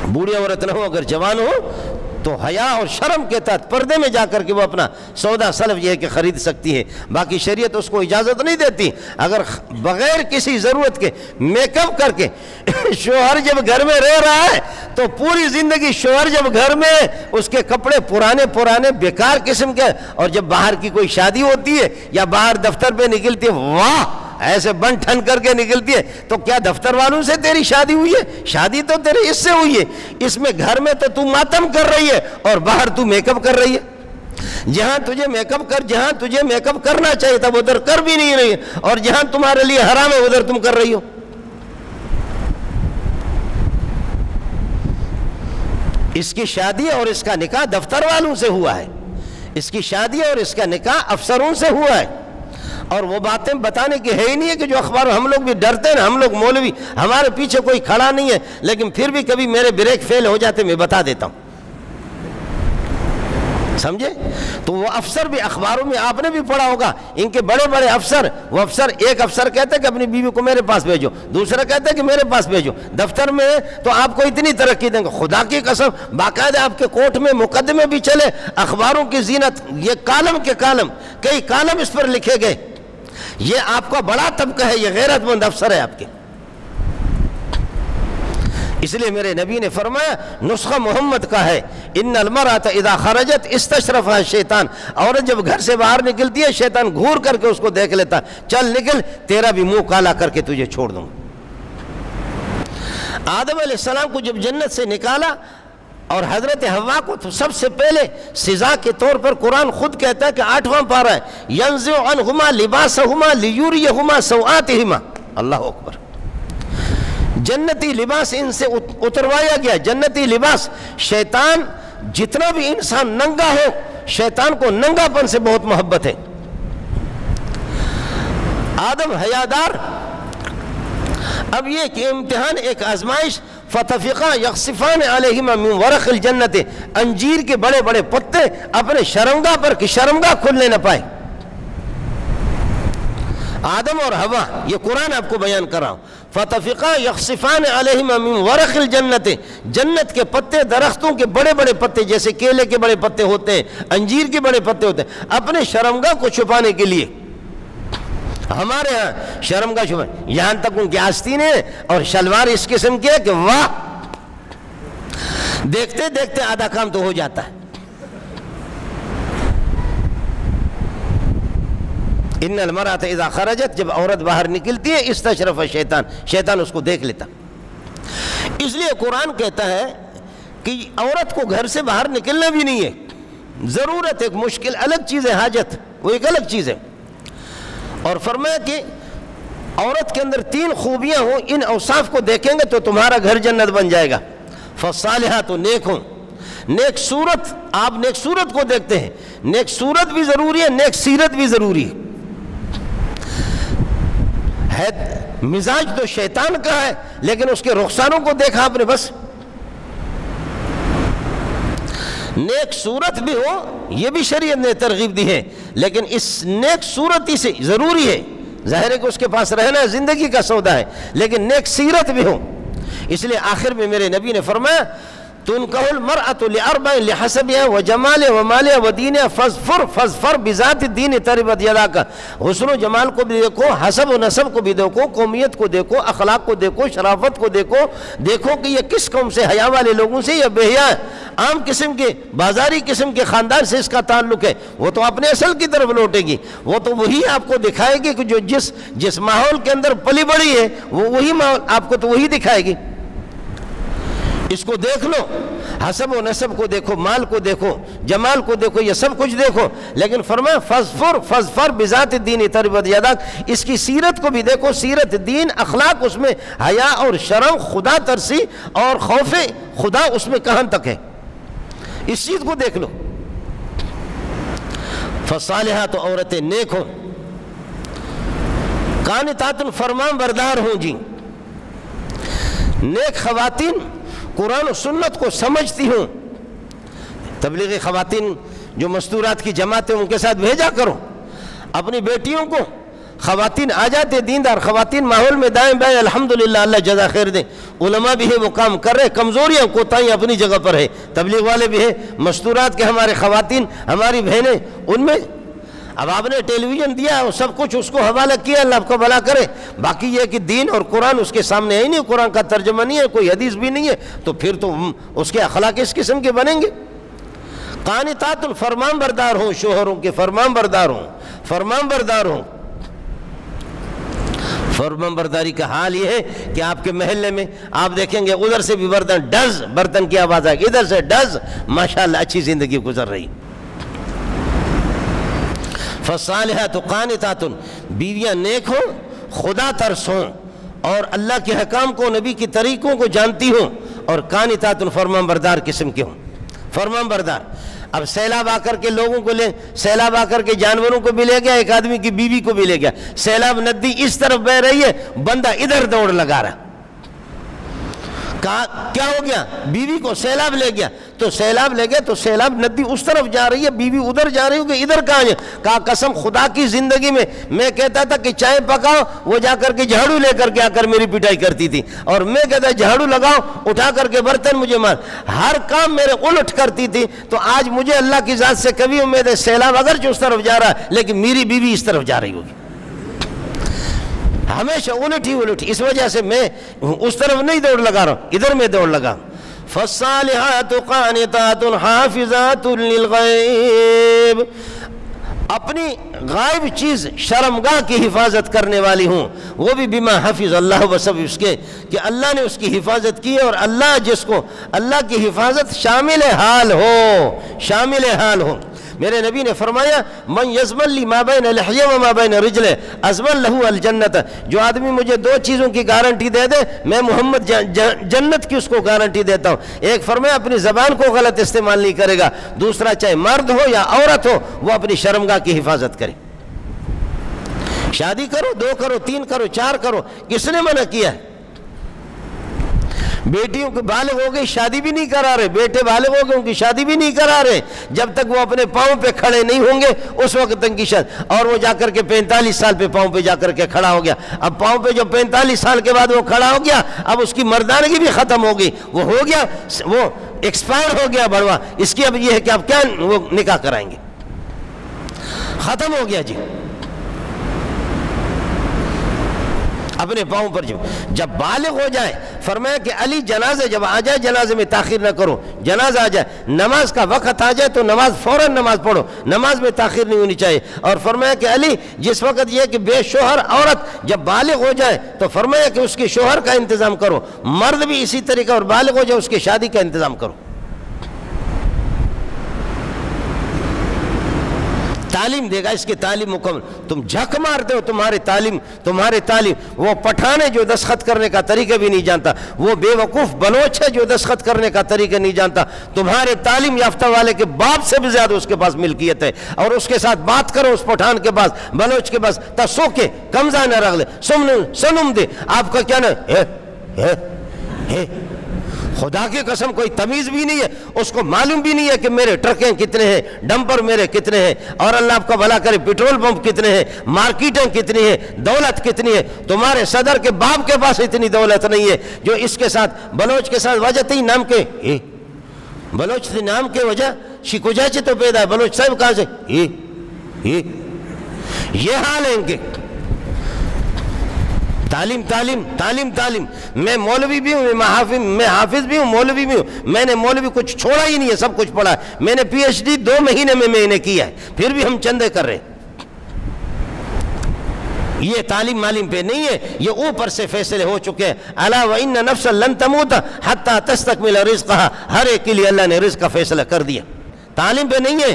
بوڑھی عورت نہ ہو، اگر جوان ہو تو حیا اور شرم کے تحت پردے میں جا کر کے وہ اپنا سودا سلف یہ ہے کہ خرید سکتی ہے، باقی شریعت اس کو اجازت نہیں دیتی۔ اگر بغیر کسی ضرورت کے میک اپ کر کے شوہر جب گھر میں رہ رہا ہے تو پوری زندگی شوہر جب گھر میں اس کے کپڑے پرانے بیکار قسم کے، اور جب باہر کی کوئی شادی ہوتی ہے یا باہر دفتر پہ نکلتی ہے، واہ ایسے بن ٹھن کر کے نکلتی ہے، تو کیا دفتر والوں سے تیری شادی ہوئی ہے؟ شادی تو تیرے اس سے ہوئی ہے، اس میں گھر میں تو ماتم کر رہی ہے اور باہر تو میک اپ کر رہی ہے۔ جہاں تجھے میک اپ کرنا چاہیے تھا ادھر کر بھی نہیں رہی ہے، اور جہاں تمہارے لیے حرام ہے ادھر تم کر رہی ہو۔ اس کی شادی اور اس کا نکاح دفتر والوں سے ہوا ہے، اس کی شادی اور اس کا نکاح افسروں سے ہوا ہے، اور وہ باتیں بتانے کی ہے ہی نہیں ہے کہ جو اخبار ہم لوگ بھی ڈرتے ہیں نا، ہم لوگ مولوی، ہمارے پیچھے کوئی کھڑا نہیں ہے، لیکن پھر بھی کبھی میرے بریک فیل ہو جاتے میں بتا دیتا ہوں، سمجھے؟ تو وہ افسر بھی اخباروں میں آپ نے بھی پڑھا ہوگا، ان کے بڑے بڑے افسر، وہ افسر ایک افسر کہتے ہیں کہ اپنی بیوی کو میرے پاس بھیجو، دوسرا کہتا ہے کہ میرے پاس بھیجو، دفتر میں تو آپ کو اتنی ترقی دیں گے، خدا کی قسم باقاعدہ آپ کے کوٹ میں مقدمے بھی چلے، اخباروں کی زینت، یہ کالم کے کالم، کئی کالم اس پر لکھے گئے، یہ آپ کا بڑا طبقہ ہے، یہ غیرت مند افسر ہے آپ کے۔ اس لیے میرے نبی نے فرمایا نسخہ محمد کا ہے، ان المرأة اذا خرجت استشرفها الشیطان، عورت جب گھر سے باہر نکلتی ہے شیطان گھور کر کے اس کو دیکھ لیتا، چل نکل تیرا بھی منہ کالا کر کے تجھے چھوڑ دوں گا۔ آدم علیہ السلام کو جب جنت سے نکالا اور حضرت حوا کو تو سب سے پہلے سزا کے طور پر قرآن خود کہتا ہے کہ 8واں پارہ ہے، ينزع عنہما لباسہما لیریہما سوآتہما، اللہ اکبر، جنتی لباس ان سے اتروایا گیا، جنتی لباس۔ شیطان جتنا بھی انسان ننگا ہو، شیطان کو ننگا پن سے بہت محبت ہے۔ آدم حیادار، اب یہ کہ امتحان، ایک آزمائش، فَتَفِقَا يَخْصِفَانِ عَلَيْهِمَا مِنْ وَرَقِ الْجَنَّةِ، انجیر کے بڑے بڑے پتے اپنے شرمگاہ پر کہ شرمگاہ کھلنے نہ پائے۔ آدم اور حوا، یہ قرآن آپ کو بیان کر رہا ہوں، فَتَفِقَا يَخْصِفَانِ عَلَيْهِمَا مِنْ وَرَقِ الْجَنَّةِ، جنت کے پتے، درختوں کے بڑے بڑے پتے، جیسے کیلے کے بڑے پتے ہوتے ہیں، انجیر کے بڑے پتے ہوتے ہیں، اپنے شرمگاہ کو چھپانے کے لیے۔ ہمارے ہاں شرمگاہ چھپانے، یہاں تک ان کی آستین ہے اور شلوار اس قسم کی ہے کہ واہ، دیکھتے دیکھتے آدھا کام تو ہو جاتا ہے۔ ان المرأة اذا خرجت، جب عورت باہر نکلتی ہے استشرف الشیطان، شیطان اس کو دیکھ لیتا۔ اس لیے قرآن کہتا ہے کہ عورت کو گھر سے باہر نکلنا بھی نہیں ہے، ضرورت ایک مشکل الگ چیز ہے، حاجت وہ ایک الگ چیز ہے، اور فرمایا کہ عورت کے اندر 3 خوبیاں ہوں، ان اوصاف کو دیکھیں گے تو تمہارا گھر جنت بن جائے گا۔ فالصالحات، نیک ہوں، نیک صورت، آپ نیک صورت کو دیکھتے ہیں، نیک صورت بھی ضروری ہے، نیک سیرت بھی ضروری ہے۔ مزاج تو شیطان کا ہے لیکن اس کے رخسانوں کو دیکھا آپ نے، بس نیک صورت بھی ہو، یہ بھی شریعت نے ترغیب دی ہے، لیکن اس نیک صورتی سے ضروری ہے، ظاہر ہے کہ اس کے پاس رہنا زندگی کا سودا ہے، لیکن نیک سیرت بھی ہو۔ اس لیے آخر میں میرے نبی نے فرمایا تنکح المرأة لأربع لحسبها وجمالها ومالها ودینها فاظفر بذات الدین تربت یداک، حسن و جمال کو بھی دیکھو، حسب و نسب کو بھی دیکھو، قومیت کو دیکھو، اخلاق کو دیکھو، شرافت کو دیکھو، دیکھو کہ یہ کس قوم سے، حیا والے لوگوں سے یا بے حیا ہے، عام قسم کے بازاری قسم کے خاندان سے اس کا تعلق ہے، وہ تو اپنے اصل کی طرف لوٹے گی، وہ تو وہی آپ کو دکھائے گی کہ جو جس ماحول کے اندر پلی بڑی ہے وہ وہی ماحول آپ کو تو وہی دکھائے گی۔ اس کو دیکھ لو، حسب و نسب کو دیکھو، مال کو دیکھو، جمال کو دیکھو، یہ سب کچھ دیکھو، لیکن فرمایا فاظفر بذات الدین تربت یداک، اس کی سیرت کو بھی دیکھو، سیرت، دین، اخلاق، اس میں حیا اور شرم، خدا ترسی اور خوف خدا اس میں کہاں تک ہے، اس چیز کو دیکھ لو۔ فالصالحات، عورتیں نیک ہوں، قانتات، فرمان بردار ہوں جی، نیک خواتین قرآن و سنت کو سمجھتی ہوں۔ تبلیغی خواتین جو مستورات کی جماعتیں ان کے ساتھ بھیجا کرو. اپنی بیٹیوں کو، خواتین آ جاتے دیندار خواتین ماحول میں دائیں بائیں، الحمدللہ اللہ جزا خیر دے. علماء بھی ہے وہ کام کر رہے، کمزوریاں کوتاہیاں اپنی جگہ پر ہے، تبلیغ والے بھی ہے، مستورات کے ہمارے خواتین ہماری بہنیں ان میں. اب آپ نے ٹیلی ویژن دیا اور سب کچھ اس کو حوالہ کیا، اللہ آپ کو بھلا کرے. باقی یہ کہ دین اور قرآن اس کے سامنے ہے ہی نہیں، قرآن کا ترجمہ نہیں ہے، کوئی حدیث بھی نہیں ہے، تو پھر تو اس کے اخلاق اس قسم کے بنیں گے. قانتات فرمان بردار ہوں، شوہروں کے فرمان بردار ہوں، فرمان بردار ہوں. فرمان برداری کا حال یہ ہے کہ آپ کے محلے میں آپ دیکھیں گے ادھر سے بھی برتن ڈز، برتن کی آواز آئے گی، ادھر سے ڈز، ماشاءاللہ اچھی زندگی گزر رہی. فالصالحات قانتات، بیویاں نیک ہوں، خدا ترس ہوں اور اللہ کے حکام کو، نبی کے طریقوں کو جانتی ہوں، اور قانتات فرمان بردار قسم کے ہوں. فرمان بردار. اب سیلاب آ کر کے لوگوں کو لے، سیلاب آ کر کے جانوروں کو بھی لے گیا، ایک آدمی کی بیوی کو بھی لے گیا. سیلاب ندی اس طرف بہ رہی ہے، بندہ ادھر دوڑ لگا رہا. کیا ہو گیا؟ بیوی کو سیلاب لے گیا. تو سیلاب لے گیا تو سیلاب ندی اس طرف جا رہی ہے، بیوی ادھر جا رہی ہوگی، ادھر کہاں ہے؟ کہا قسم خدا کی زندگی میں کہتا تھا کہ چائے پکاؤ، وہ جا کر کے جھاڑو لے کر کے آ کر میری پٹائی کرتی تھی، اور میں کہتا جھاڑو لگاؤ، اٹھا کر کے برتن مجھے مار، ہر کام میرے الٹ کرتی تھی. تو آج مجھے اللہ کی ذات سے کبھی امید ہے سیلاب اگرچہ اس طرف جا رہا ہے لیکن میری بیوی اس طرف جا رہی ہوگی. ہمیشہ الٹ ہی الٹ. اس وجہ سے میں اس طرف نہیں دوڑ لگا رہا ہوں، ادھر میں دوڑ لگا. فالصالحات قانتات حافظات للغیب، اپنی غائب چیز شرمگاہ کی حفاظت کرنے والی ہوں، وہ بھی بما حفظ اللہ، وسب اس کے کہ اللہ نے اس کی حفاظت کی ہے. اور اللہ جس کو اللہ کی حفاظت شامل حال ہو، شامل حال ہو. میرے نبی نے فرمایا من یضمن لی ما بین لحیہ و ما بین رجلہ اضمن لہ الجنت، جو آدمی مجھے دو چیزوں کی گارنٹی دے دے میں محمد جنت کی اس کو گارنٹی دیتا ہوں. ایک فرمایا اپنی زبان کو غلط استعمال نہیں کرے گا، دوسرا چاہے مرد ہو یا عورت ہو وہ اپنی شرمگاہ کی حفاظت کرے. شادی کرو، 2 کرو، 3 کرو، 4 کرو، کس نے منع کیا ہے؟ بیٹیوں کو بالغ ہو گئی شادی بھی نہیں کرا رہے، بیٹے بالغ ہو گئے ان کی شادی بھی نہیں کرا رہے. جب تک وہ اپنے پاؤں پہ کھڑے نہیں ہوں گے اس وقت تک کی شادی. اور وہ جا کر کے 45 سال پہ پاؤں پہ جا کر کے کھڑا ہو گیا. اب پاؤں پہ جو 45 سال کے بعد وہ کھڑا ہو گیا، اب اس کی مردانگی بھی ختم ہو گئی، وہ ہو گیا، وہ ایکسپائر ہو گیا بڑوا. اس کی اب یہ ہے کہ اب کیا وہ نکاح کرائیں گے، ختم ہو گیا جی. اپنے پاؤں پر جب بالغ ہو جائے، فرمایا کہ علی جنازے جب آ جائے جنازے میں تاخیر نہ کرو. جنازہ آ جائے، نماز کا وقت آ جائے تو نماز فوراً نماز پڑھو، نماز میں تاخیر نہیں ہونی چاہیے. اور فرمایا کہ علی جس وقت یہ کہ بے شوہر عورت جب بالغ ہو جائے تو فرمایا کہ اس کے شوہر کا انتظام کرو. مرد بھی اسی طریقہ اور بالغ ہو جائے اس کی شادی کا انتظام کرو. تعلیم دے گا، اس کی تعلیم مکمل. تم جھک مارتے ہو تمہارے تعلیم. وہ پٹھان ہے جو دستخط کرنے کا طریقہ بھی نہیں جانتا، وہ بے وقوف بلوچ ہے جو دستخط کرنے کا طریقہ نہیں جانتا. تمہارے تعلیم یافتہ والے کے باپ سے بھی زیادہ اس کے پاس ملکیت ہے. اور اس کے ساتھ بات کرو اس پٹھان کے پاس، بلوچ کے پاس، تسو کے کمزہ نہ رکھ لے، سنم دے. آپ کا کیا نہ خدا کی قسم کوئی تمیز بھی نہیں ہے، اس کو معلوم بھی نہیں ہے کہ میرے ٹرکیں کتنے ہیں، ڈمپر میرے کتنے ہیں، اور اللہ آپ کا بھلا کرے پیٹرول پمپ کتنے ہیں، مارکیٹیں کتنی ہیں، دولت کتنی ہے. تمہارے صدر کے باپ کے پاس اتنی دولت نہیں ہے جو اس کے ساتھ بلوچ کے ساتھ وجہ تھی نام کے بلوچ تھی نام کے وجہ شکوجہ سے تو پیدا ہے. بلوچ صاحب کہاں سے یہ حال ہے ان کے. تعلیم. میں مولوی بھی ہوں، میں حافظ بھی ہوں، مولوی بھی ہوں. میں نے مولوی کچھ چھوڑا ہی نہیں ہے، سب کچھ پڑھا ہے. میں نے PhD 2 مہینے میں نے کیا ہے، پھر بھی ہم چندے کر رہے ہیں. یہ تعلیم مالیم پہ نہیں ہے، یہ اوپر سے فیصلے ہو چکے ہیں. الا وان نفسا لن تموت حتى تستكمل رزقها، ہر ایک کے لیے اللہ نے رزق کا فیصلہ کر دیا. تعلیم پہ نہیں ہے.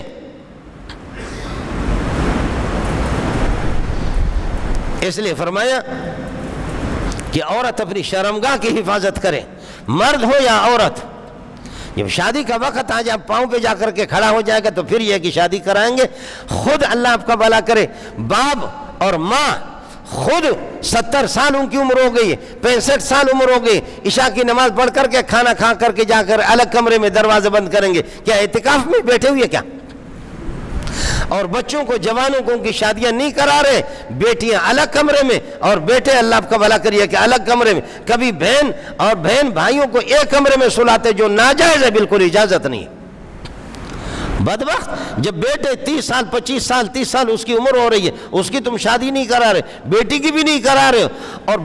اس لیے فرمایا کہ عورت اپنی شرمگاہ کی حفاظت کرے، مرد ہو یا عورت. جب شادی کا وقت آ جائے پاؤں پہ جا کر کے کھڑا ہو جائے گا تو پھر یہ کہ شادی کرائیں گے. خود اللہ آپ کا بھلا کرے، باپ اور ماں خود 70 سال ان کی عمر ہو گئی ہے، 65 سال عمر ہو گئی، عشاء کی نماز پڑھ کر کے کھانا کھا کر کے جا کر الگ کمرے میں دروازے بند کریں گے. کیا اعتکاف میں بیٹھے ہوئے کیا؟ اور بچوں کو جوانوں کو ان کی شادیاں نہیں کرا رہے، بیٹیاں الگ کمرے میں اور بیٹے اللہ آپ کا بھلا کریے کہ الگ کمرے میں، کبھی بہن اور بہن بھائیوں کو ایک کمرے میں سلاتے، جو ناجائز ہے، بالکل اجازت نہیں۔ بدبخت، جب بیٹے 30 سال 25 سال 30 سال اس کی عمر ہو رہی ہے، اس کی تم شادی نہیں کرا رہے، بیٹی کی بھی نہیں کرا رہے، اور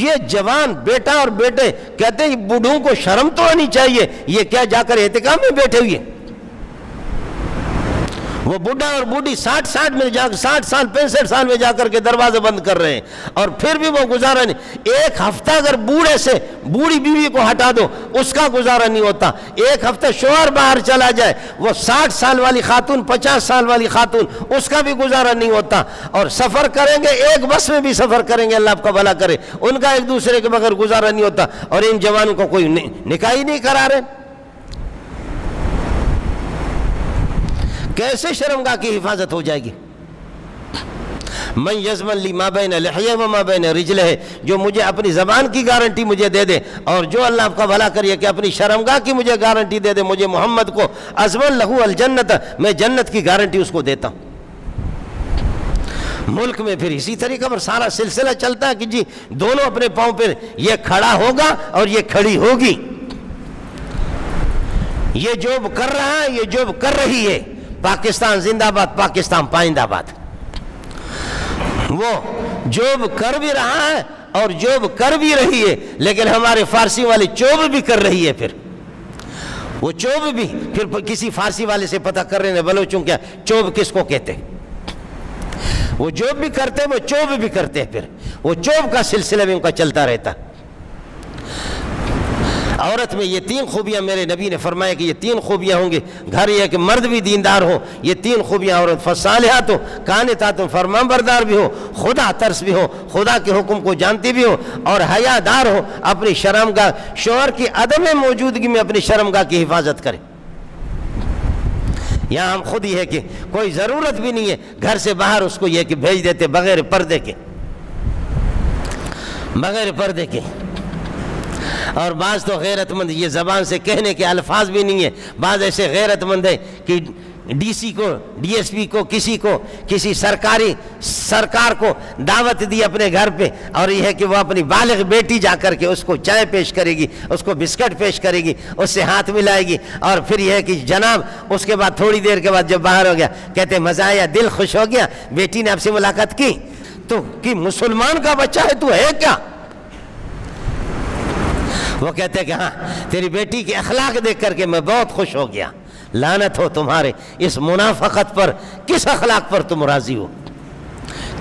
یہ جوان بیٹا اور بیٹے کہتے ہیں بوڑھوں کو شرم تو آنی چاہیے، یہ کیا جا کر احتکام میں بیٹھے ہوئے، وہ بوڑھا اور بوڑھی 60 سال 65 سال میں جا کر کے دروازے بند کر رہے ہیں، اور پھر بھی وہ گزارا نہیں۔ ایک ہفتہ اگر بوڑھے سے بوڑھی بیوی کو ہٹا دو، اس کا گزارا نہیں ہوتا۔ ایک ہفتہ شوہر باہر چلا جائے، وہ 60 سال والی خاتون 50 سال والی خاتون، اس کا بھی گزارا نہیں ہوتا۔ اور سفر کریں گے، ایک بس میں بھی سفر کریں گے، اللہ آپ کا بھلا کرے، ان کا ایک دوسرے کے بغیر گزارا نہیں ہوتا، اور ان جوانوں کو کوئی نکاح ہی نہیں کرا رہے۔ کیسے شرمگاہ کی حفاظت ہو جائے گی؟ من یضمن لی ما بین لحیہ و ما بین رجلہ، جو مجھے اپنی زبان کی گارنٹی مجھے دے دے، اور جو اللہ آپ کا بھلا کریے کہ اپنی شرمگاہ کی مجھے گارنٹی دے دے، مجھے محمد کو، اضمن لہو الجنت، میں جنت کی گارنٹی اس کو دیتا ہوں۔ ملک میں پھر اسی طریقہ پر سارا سلسلہ چلتا ہے کہ جی دونوں اپنے پاؤں پہ، یہ کھڑا ہوگا اور یہ کھڑی ہوگی، یہ جوب کر رہا ہے، یہ جوب کر رہی ہے، پاکستان زندہ باد، پاکستان پائندہ باد۔ وہ جوب کر بھی رہا ہے اور جوب کر بھی رہی ہے، لیکن ہمارے فارسی والی چوب بھی کر رہی ہے، پھر وہ چوب بھی پھر کسی فارسی والے سے پتہ کر رہے ہیں بلوچوں کیا چوب کس کو کہتے ہیں، وہ جوب بھی کرتے ہیں، وہ چوب بھی کرتے ہیں، پھر وہ چوب کا سلسلہ بھی ان کا چلتا رہتا۔ عورت میں یہ 3 خوبیاں میرے نبی نے فرمایا کہ یہ 3 خوبیاں ہوں گی، گھر یہ کہ مرد بھی دیندار ہو، یہ 3 خوبیاں عورت، فصالحات ہو، قانتات ہو، فرمان بردار بھی ہو، خدا ترس بھی ہو، خدا کے حکم کو جانتی بھی ہو، اور حیا دار ہو، اپنی شرمگاہ، شوہر کی عدم موجودگی میں اپنی شرمگاہ کی حفاظت کرے۔ یہاں ہم خود ہی ہے کہ کوئی ضرورت بھی نہیں ہے، گھر سے باہر اس کو یہ کہ بھیج دیتے بغیر پردے کے، بغیر پردے کے۔ اور بعض تو غیرت مند، یہ زبان سے کہنے کے الفاظ بھی نہیں ہے، بعض ایسے غیرت مند ہے کہ ڈی سی کو، ڈی ایس پی کو، کسی سرکار کو دعوت دی اپنے گھر پہ، اور یہ ہے کہ وہ اپنی بالغ بیٹی جا کر کے اس کو چائے پیش کرے گی، اس کو بسکٹ پیش کرے گی، اس سے ہاتھ ملائے گی، اور پھر یہ ہے کہ جناب اس کے بعد تھوڑی دیر کے بعد جب باہر ہو گیا کہتے مزہ آیا، دل خوش ہو گیا، بیٹی نے آپ سے ملاقات کی، تو کہ مسلمان کا بچہ ہے تو ہے کیا؟ وہ کہتے ہیں کہ ہاں تیری بیٹی کی اخلاق دیکھ کر کے میں بہت خوش ہو گیا۔ لعنت ہو تمہارے اس منافقت پر، کس اخلاق پر تم راضی ہو؟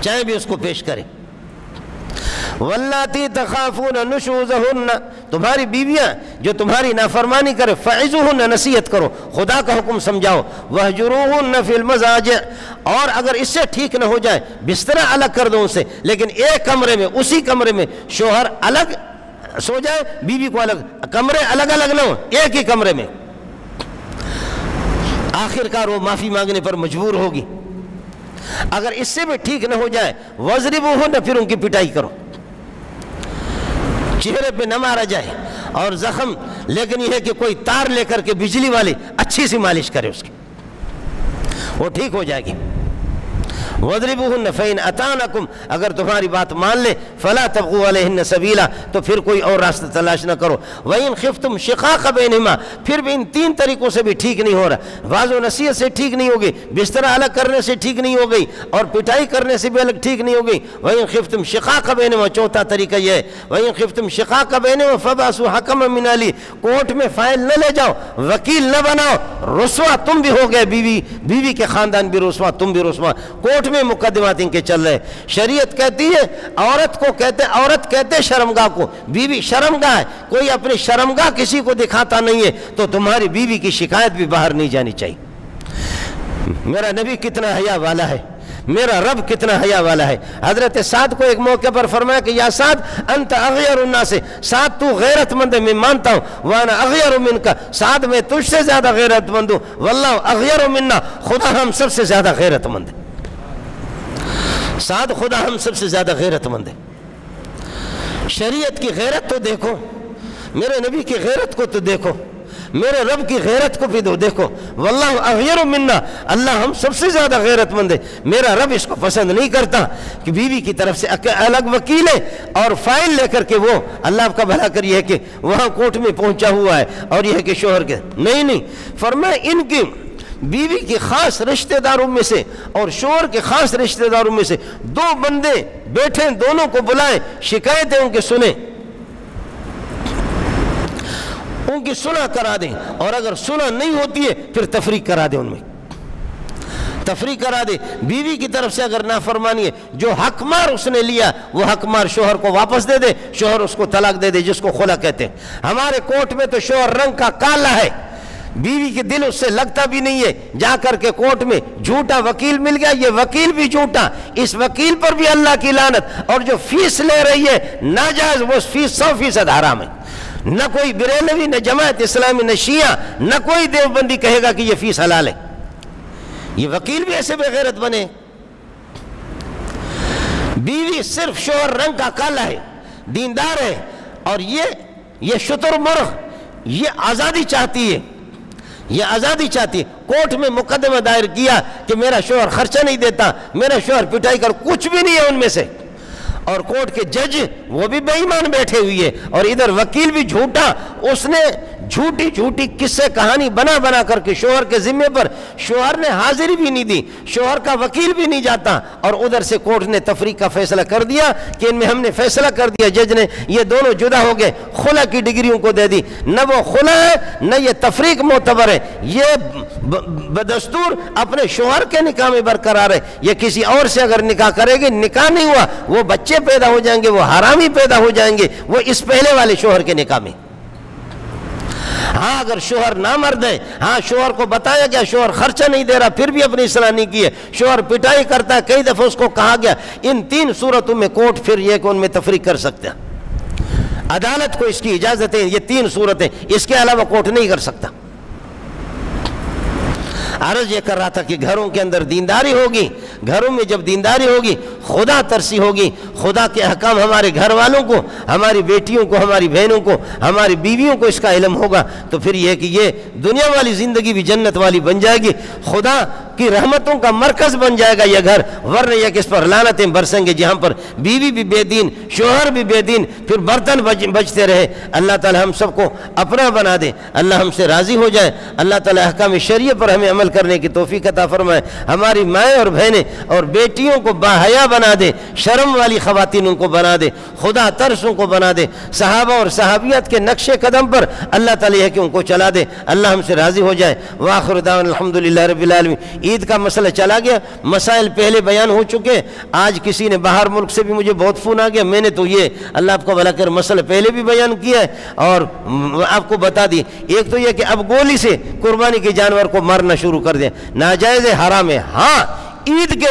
چاہے بھی اس کو پیش کرے۔ واللاتی تخافون نشوزہن، تمہاری بیویاں جو تمہاری نافرمانی کرے، فعظوہن، نصیحت کرو، خدا کا حکم سمجھاؤ، وہجروہن فی المضاجع، اور اگر اس سے ٹھیک نہ ہو جائے بستر الگ کر دو ان سے، لیکن ایک کمرے میں، اسی کمرے میں شوہر الگ سو جائے، بیوی کو الگ، کمرے الگ الگ نہ ہو، ایک ہی کمرے میں۔ آخر کار وہ معافی مانگنے پر مجبور ہوگی۔ اگر اس سے بھی ٹھیک نہ ہو جائے، وَضْرِبُوهُنَّ، پھر ان کی پٹائی کرو، چہرے پہ نہ مارا جائے اور زخم، لیکن یہ ہے کہ کوئی تار لے کر کے بجلی والی اچھی سی مالش کرے اس کی، وہ ٹھیک ہو جائے گی۔ وَضْرِبُوهُنَّ فَإِنْ أَطَعْنَكُمْ، اگر تمہاری بات مان لے، فَلَا تَبْغُوا عَلَيْهِنَّ سَبِيلًا، تو پھر کوئی اور راستہ تلاش نہ کرو۔ وَإِنْ خِفْتُمْ شِقَاقَ بَيْنِهُمَا، پھر بھی ان 3 طریقوں سے بھی ٹھیک نہیں ہو رہا، واض و نصیحت سے ٹھیک نہیں ہوگی، بستر الگ کرنے سے ٹھیک نہیں ہو گئی، اور پٹائی کرنے سے بھی الگ ٹھیک نہیں ہو گئی۔ وَإِنْ خِفْتُمْ شِقَاقَ بَيْنِهُمَا، چوتھا طریقہ یہ ہے، وَإِنْ خِفْتُمْ شِقَاقَ بَيْنِهُمَا فَبَعْثُوا حَكَمًا مِنْ أَهْلِهِ، کورٹ میں فائل نہ لے جاؤ، وکیل نہ بناؤ، رسوا تم بھی ہو گئے، بیوی کے خاندان بھی رسوا، تم بھی رسوا، کورٹ میں مقدمات کے چل رہے۔ شریعت کہتی ہے عورت کہتے شرمگاہ کو، بیوی شرمگاہ ہے، کوئی اپنی شرمگاہ کسی کو دکھاتا نہیں ہے، تو تمہاری بیوی کی شکایت بھی باہر نہیں جانی چاہیے۔ میرا نبی کتنا حیا والا ہے، میرا رب کتنا حیا والا ہے۔ حضرت سعد کو ایک موقع پر فرمایا کہ یا سعد انت اغیر الناس، سعد تو غیرت مند ہے، میں مانتا ہوں، وانا اغیر منک، سعد میں تجھ سے زیادہ غیرت مند ہوں، واللہ اغیر منا، خدا ہم سب سے زیادہ غیرت مند ہے، سعد خدا ہم سب سے زیادہ غیرت مند ہے۔ شریعت کی غیرت تو دیکھو، میرے نبی کی غیرت کو تو دیکھو، میرے رب کی غیرت کو بھی دیکھو، واللہ اغیر منا، اللہ ہم سب سے زیادہ غیرت مند ہے، میرا رب اس کو پسند نہیں کرتا کہ بیوی کی طرف سے الگ وکیل ہے اور فائل لے کر کے وہ اللہ آپ کا بھلا کریے ہے کہ وہاں کورٹ میں پہنچا ہوا ہے اور یہ ہے کہ شوہر کے نہیں فرمایا ان کی بیوی کے خاص رشتہ داروں میں سے اور شوہر کے خاص رشتہ داروں میں سے 2 بندے بیٹھیں، دونوں کو بلائیں، شکایتیں ان کے سنیں، ان کی صلح کرا دیں، اور اگر صلح نہیں ہوتی ہے پھر تفریق کرا دیں، ان میں تفریق کرا دے۔ بیوی کی طرف سے اگر نافرمانی ہے، جو حق مار اس نے لیا وہ حق مار شوہر کو واپس دے دے، شوہر اس کو طلاق دے دے، جس کو خلا کہتے ہیں۔ ہمارے کورٹ میں تو شوہر رنگ کا کالا ہے، بیوی کے دل اس سے لگتا بھی نہیں ہے، جا کر کے کورٹ میں جھوٹا وکیل مل گیا، یہ وکیل بھی جھوٹا، اس وکیل پر بھی اللہ کی لعنت، اور جو فیس لے رہی ہے ناجائز، وہ فیس 100% حرام ہے۔ نہ کوئی بریلوی، نہ جماعت اسلامی، نہ شیعہ، نہ کوئی دیوبندی کہے گا کہ یہ فیس حلال ہے۔ یہ وکیل بھی ایسے بے غیرت بنے۔ بیوی صرف شوہر رنگ کا کالا ہے، دیندار ہے، اور یہ شتر مرغ، یہ آزادی چاہتی ہے، یہ آزادی چاہتی ہے۔ کورٹ میں مقدمہ دائر کیا کہ میرا شوہر خرچہ نہیں دیتا، میرا شوہر پٹائی کر، کچھ بھی نہیں ہے ان میں سے، اور کورٹ کے جج وہ بھی بے ایمان بیٹھے ہوئی ہے، اور ادھر وکیل بھی جھوٹا، اس نے جھوٹی قصے کہانی بنا کر کے شوہر کے ذمے پر، شوہر نے حاضری بھی نہیں دی، شوہر کا وکیل بھی نہیں جاتا، اور ادھر سے کورٹ نے تفریق کا فیصلہ کر دیا کہ ان میں ہم نے فیصلہ کر دیا، جج نے، یہ دونوں جدا ہو گئے، خلا کی ڈگریوں کو دے دی، نہ وہ خلا ہے نہ یہ تفریق معتبر ہے، یہ بدستور اپنے شوہر کے نکاح میں برقرار ہے، یہ کسی اور سے اگر نکاح کرے گی، نکاح نہیں ہوا، وہ بچے پیدا ہو جائیں گے، وہ حرامی پیدا ہو جائیں گے، وہ اس پہلے والے شوہر کے نکاح میں۔ ہاں اگر شوہر نامرد ہے، ہاں شوہر کو بتایا گیا شوہر خرچہ نہیں دے رہا، پھر بھی اپنی اصلاح نہیں کی ہے، شوہر پٹائی کرتا ہے، کئی دفعہ اس کو کہا گیا، ان 3 صورتوں میں کورٹ پھر یہ کہ ان میں تفریق کر سکتا ہے، عدالت کو اس کی اجازت ہے، یہ 3 صورتیں، اس کے علاوہ کورٹ نہیں کر سکتا۔ عرض یہ کر رہا تھا کہ گھروں کے اندر دینداری ہوگی، گھروں میں جب دینداری ہوگی، خدا ترسی ہوگی، خدا کے احکام ہمارے گھر والوں کو، ہماری بیٹیوں کو، ہماری بہنوں کو، ہماری بیویوں کو اس کا علم ہوگا، تو پھر یہ کہ یہ دنیا والی زندگی بھی جنت والی بن جائے گی، خدا کی رحمتوں کا مرکز بن جائے گا یہ گھر، ورنہ یہ کہ اس پر لعنتیں برسیں گے، جہاں پر بیوی بھی بے دین، شوہر بھی بے دین، پھر برتن بجتے رہے۔ اللہ تعالی ہم سب کو اپنا بنا دے، اللہ ہم سے راضی ہو جائے، اللہ تعالی احکام شریعہ پر ہمیں عمل کرنے کی توفیق عطا فرمائے، ہماری مائیں اور بہنیں اور بیٹیوں کو باحیا بنا دے، شرم والی خواتین کو بنا دے، خدا ترسوں کو بنا دے، صحابہ اور صحابیات کے نقش قدم پر اللہ تعالی ہے کہ ان کو چلا دے، اللہ ہم سے راضی ہو جائے۔ وآخر دعوانا الحمدللہ رب العالمین۔ عید کا مسئلہ چلا گیا، مسائل پہلے بیان ہو چکے، آج کسی نے باہر ملک سے بھی مجھے بہت فون آ گیا، میں نے تو یہ اللہ آپ کو بھلا کر مسئلہ پہلے بھی بیان کیا ہے اور آپ کو بتا دی۔ ایک تو یہ کہ اب گولی سے قربانی کے جانور کو مارنا شروع کر دیں، ناجائز ہے، حرام ہے۔ ہاں عید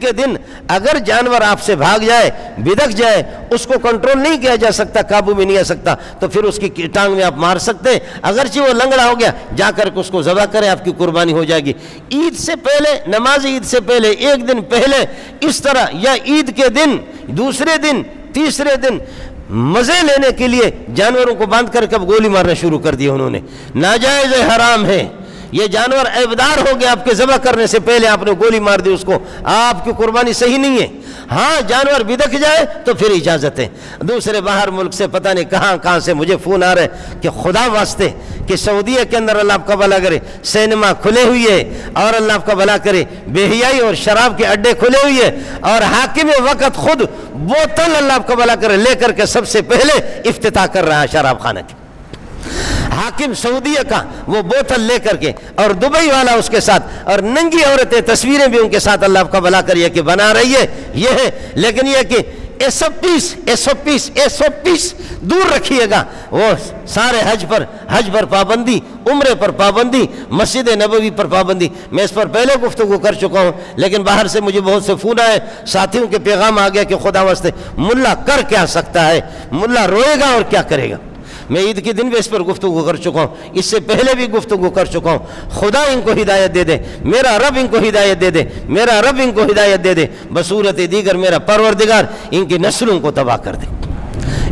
کے دن اگر جانور آپ سے بھاگ جائے، بدک جائے، اس کو کنٹرول نہیں کیا جا سکتا، قابو میں نہیں آ سکتا، تو پھر اس کی ٹانگ میں آپ مار سکتے ہیں، اگرچہ وہ لنگڑا ہو گیا، جا کر کے اس کو ذبح کریں، آپ کی قربانی ہو جائے گی۔ عید سے پہلے، نماز عید سے پہلے 1 دن پہلے اس طرح، یا عید کے دن، دوسرے دن، تیسرے دن مزے لینے کے لیے جانوروں کو باندھ کر کب گولی مارنا شروع کر دیا انہوں نے، ناجائز ہے، حرام ہے۔ یہ جانور عیبدار ہو گیا، آپ کے ذبح کرنے سے پہلے آپ نے گولی مار دی اس کو، آپ کی قربانی صحیح نہیں ہے۔ ہاں جانور بدک جائے تو پھر اجازت ہے۔ دوسرے باہر ملک سے پتہ نہیں کہاں سے مجھے فون آ رہے ہیں کہ خدا واسطے کہ سعودیہ کے اندر اللہ آپ کا بھلا کرے سینما کھلے ہوئی ہے، اور اللہ آپ کا بھلا کرے بے حیائی اور شراب کے اڈے کھلے ہوئی ہے، اور حاکم وقت خود بوتل اللہ آپ کا بھلا کرے لے کر کے سب سے پہلے افتتاح کر رہا ہے شراب خانہ کی، حاکم سعودیہ کا وہ بوتل لے کر کے، اور دبئی والا اس کے ساتھ، اور ننگی عورتیں تصویریں بھی ان کے ساتھ اللہ آپ کا بھلا کریے کہ بنا رہی ہے، یہ ہے۔ لیکن یہ کہ ایس او پیس دور رکھیے گا، وہ سارے حج پر پابندی، عمرے پر پابندی، مسجد نبوی پر پابندی۔ میں اس پر پہلے گفتگو کر چکا ہوں، لیکن باہر سے مجھے بہت سے فون آئے، ساتھیوں کے پیغام آ گیا کہ خدا واسطے ملا کر کیا سکتا ہے، ملا روئے گا اور کیا کرے گا۔ میں عید کے دن بھی اس پر گفتگو کر چکا ہوں، اس سے پہلے بھی گفتگو کر چکا ہوں۔ خدا ان کو ہدایت دے دے، میرا رب ان کو ہدایت دے دے، میرا رب ان کو ہدایت دے دے، بصورت دیگر میرا پروردگار ان کی نسلوں کو تباہ کر دے۔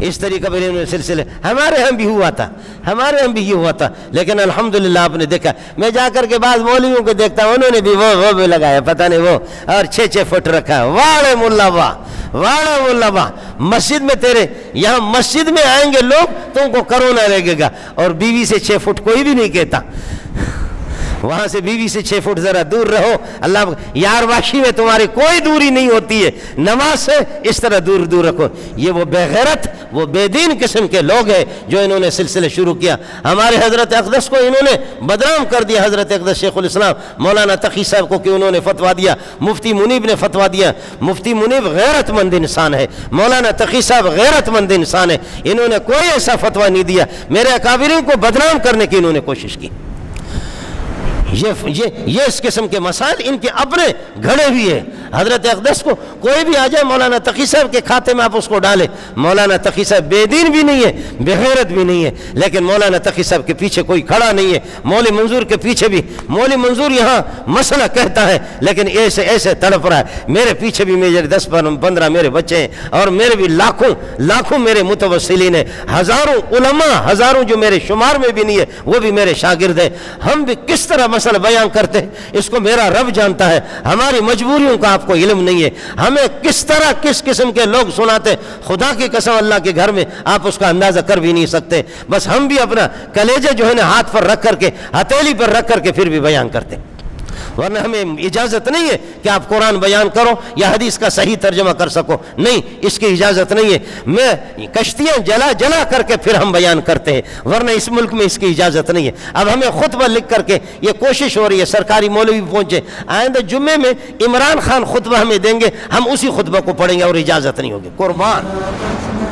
اس طریقہ پر انہوں نے سلسلے ہمارے ہم بھی ہوا تھا، ہمارے ہم بھی یہ ہوا تھا، لیکن الحمدللہ آپ نے دیکھا، میں جا کر کے بعض مولویوں کو دیکھتا ہوں انہوں نے بھی وہ بھی لگایا، پتہ نہیں وہ، اور 6 فٹ رکھا ہے، واڑے ملا واہ، واڑے ملا واہ، مسجد میں تیرے یہاں مسجد میں آئیں گے لوگ تو ان کو کرونا لگے گا، اور بیوی سے 6 فٹ کوئی بھی نہیں کہتا، وہاں سے بیوی سے 6 فٹ ذرا دور رہو، اللہ یار واشی میں تمہاری کوئی دوری نہیں ہوتی ہے، نماز سے اس طرح دور دور رکھو۔ یہ وہ بے غیرت، وہ بے دین قسم کے لوگ ہیں جو انہوں نے سلسلے شروع کیا، ہمارے حضرت اقدس کو انہوں نے بدنام کر دیا، حضرت اقدس شیخ الاسلام مولانا تقی صاحب کو کہ انہوں نے فتویٰ دیا، مفتی منیب نے فتویٰ دیا، مفتی منیب غیرت مند انسان ہے، مولانا تقی صاحب غیرت مند انسان ہے، انہوں نے کوئی ایسا فتویٰ نہیں دیا، میرے اکابرین کو بدنام کرنے کی انہوں نے کوشش کی۔ یہ اس قسم کے مسائل ان کے اپنے گھڑے ہوئے ہیں۔ حضرت اقدس کو کوئی بھی آ جائے مولانا تقی صاحب کے کھاتے میں آپ اس کو ڈالیں، مولانا تقی صاحب بے دین بھی نہیں ہے، بے غیرت بھی نہیں ہے، لیکن مولانا تقی صاحب کے پیچھے کوئی کھڑا نہیں ہے، مولوی منظور کے پیچھے بھی، مولوی منظور یہاں مسئلہ کہتا ہے لیکن ایسے تڑپ رہا ہے، میرے پیچھے بھی میرے 10-15 میرے بچے ہیں، اور میرے بھی لاکھوں میرے متوسلین ہیں، ہزاروں علماء، ہزاروں جو میرے شمار میں بھی نہیں ہے وہ بھی میرے شاگرد ہیں۔ ہم بھی کس طرح مسئلہ بیان کرتے ہیں اس کو میرا رب جانتا ہے، ہماری مجبوریوں کا آپ کو علم نہیں ہے، ہمیں کس طرح کس قسم کے لوگ سناتے، خدا کی قسم اللہ کے گھر میں آپ اس کا اندازہ کر بھی نہیں سکتے، بس ہم بھی اپنا کلیجے جو ہے نا ہاتھ پر رکھ کر کے، ہتھیلی پر رکھ کر کے پھر بھی بیان کرتے، ورنہ ہمیں اجازت نہیں ہے کہ آپ قرآن بیان کرو یا حدیث کا صحیح ترجمہ کر سکو، نہیں، اس کی اجازت نہیں ہے، میں کشتیاں جلا کر کے پھر ہم بیان کرتے ہیں، ورنہ اس ملک میں اس کی اجازت نہیں ہے۔ اب ہمیں خطبہ لکھ کر کے یہ کوشش ہو رہی ہے سرکاری مولوی پہنچے، آئندہ جمعے میں عمران خان خطبہ ہمیں دیں گے، ہم اسی خطبہ کو پڑھیں گے اور اجازت نہیں ہوگی، قربان۔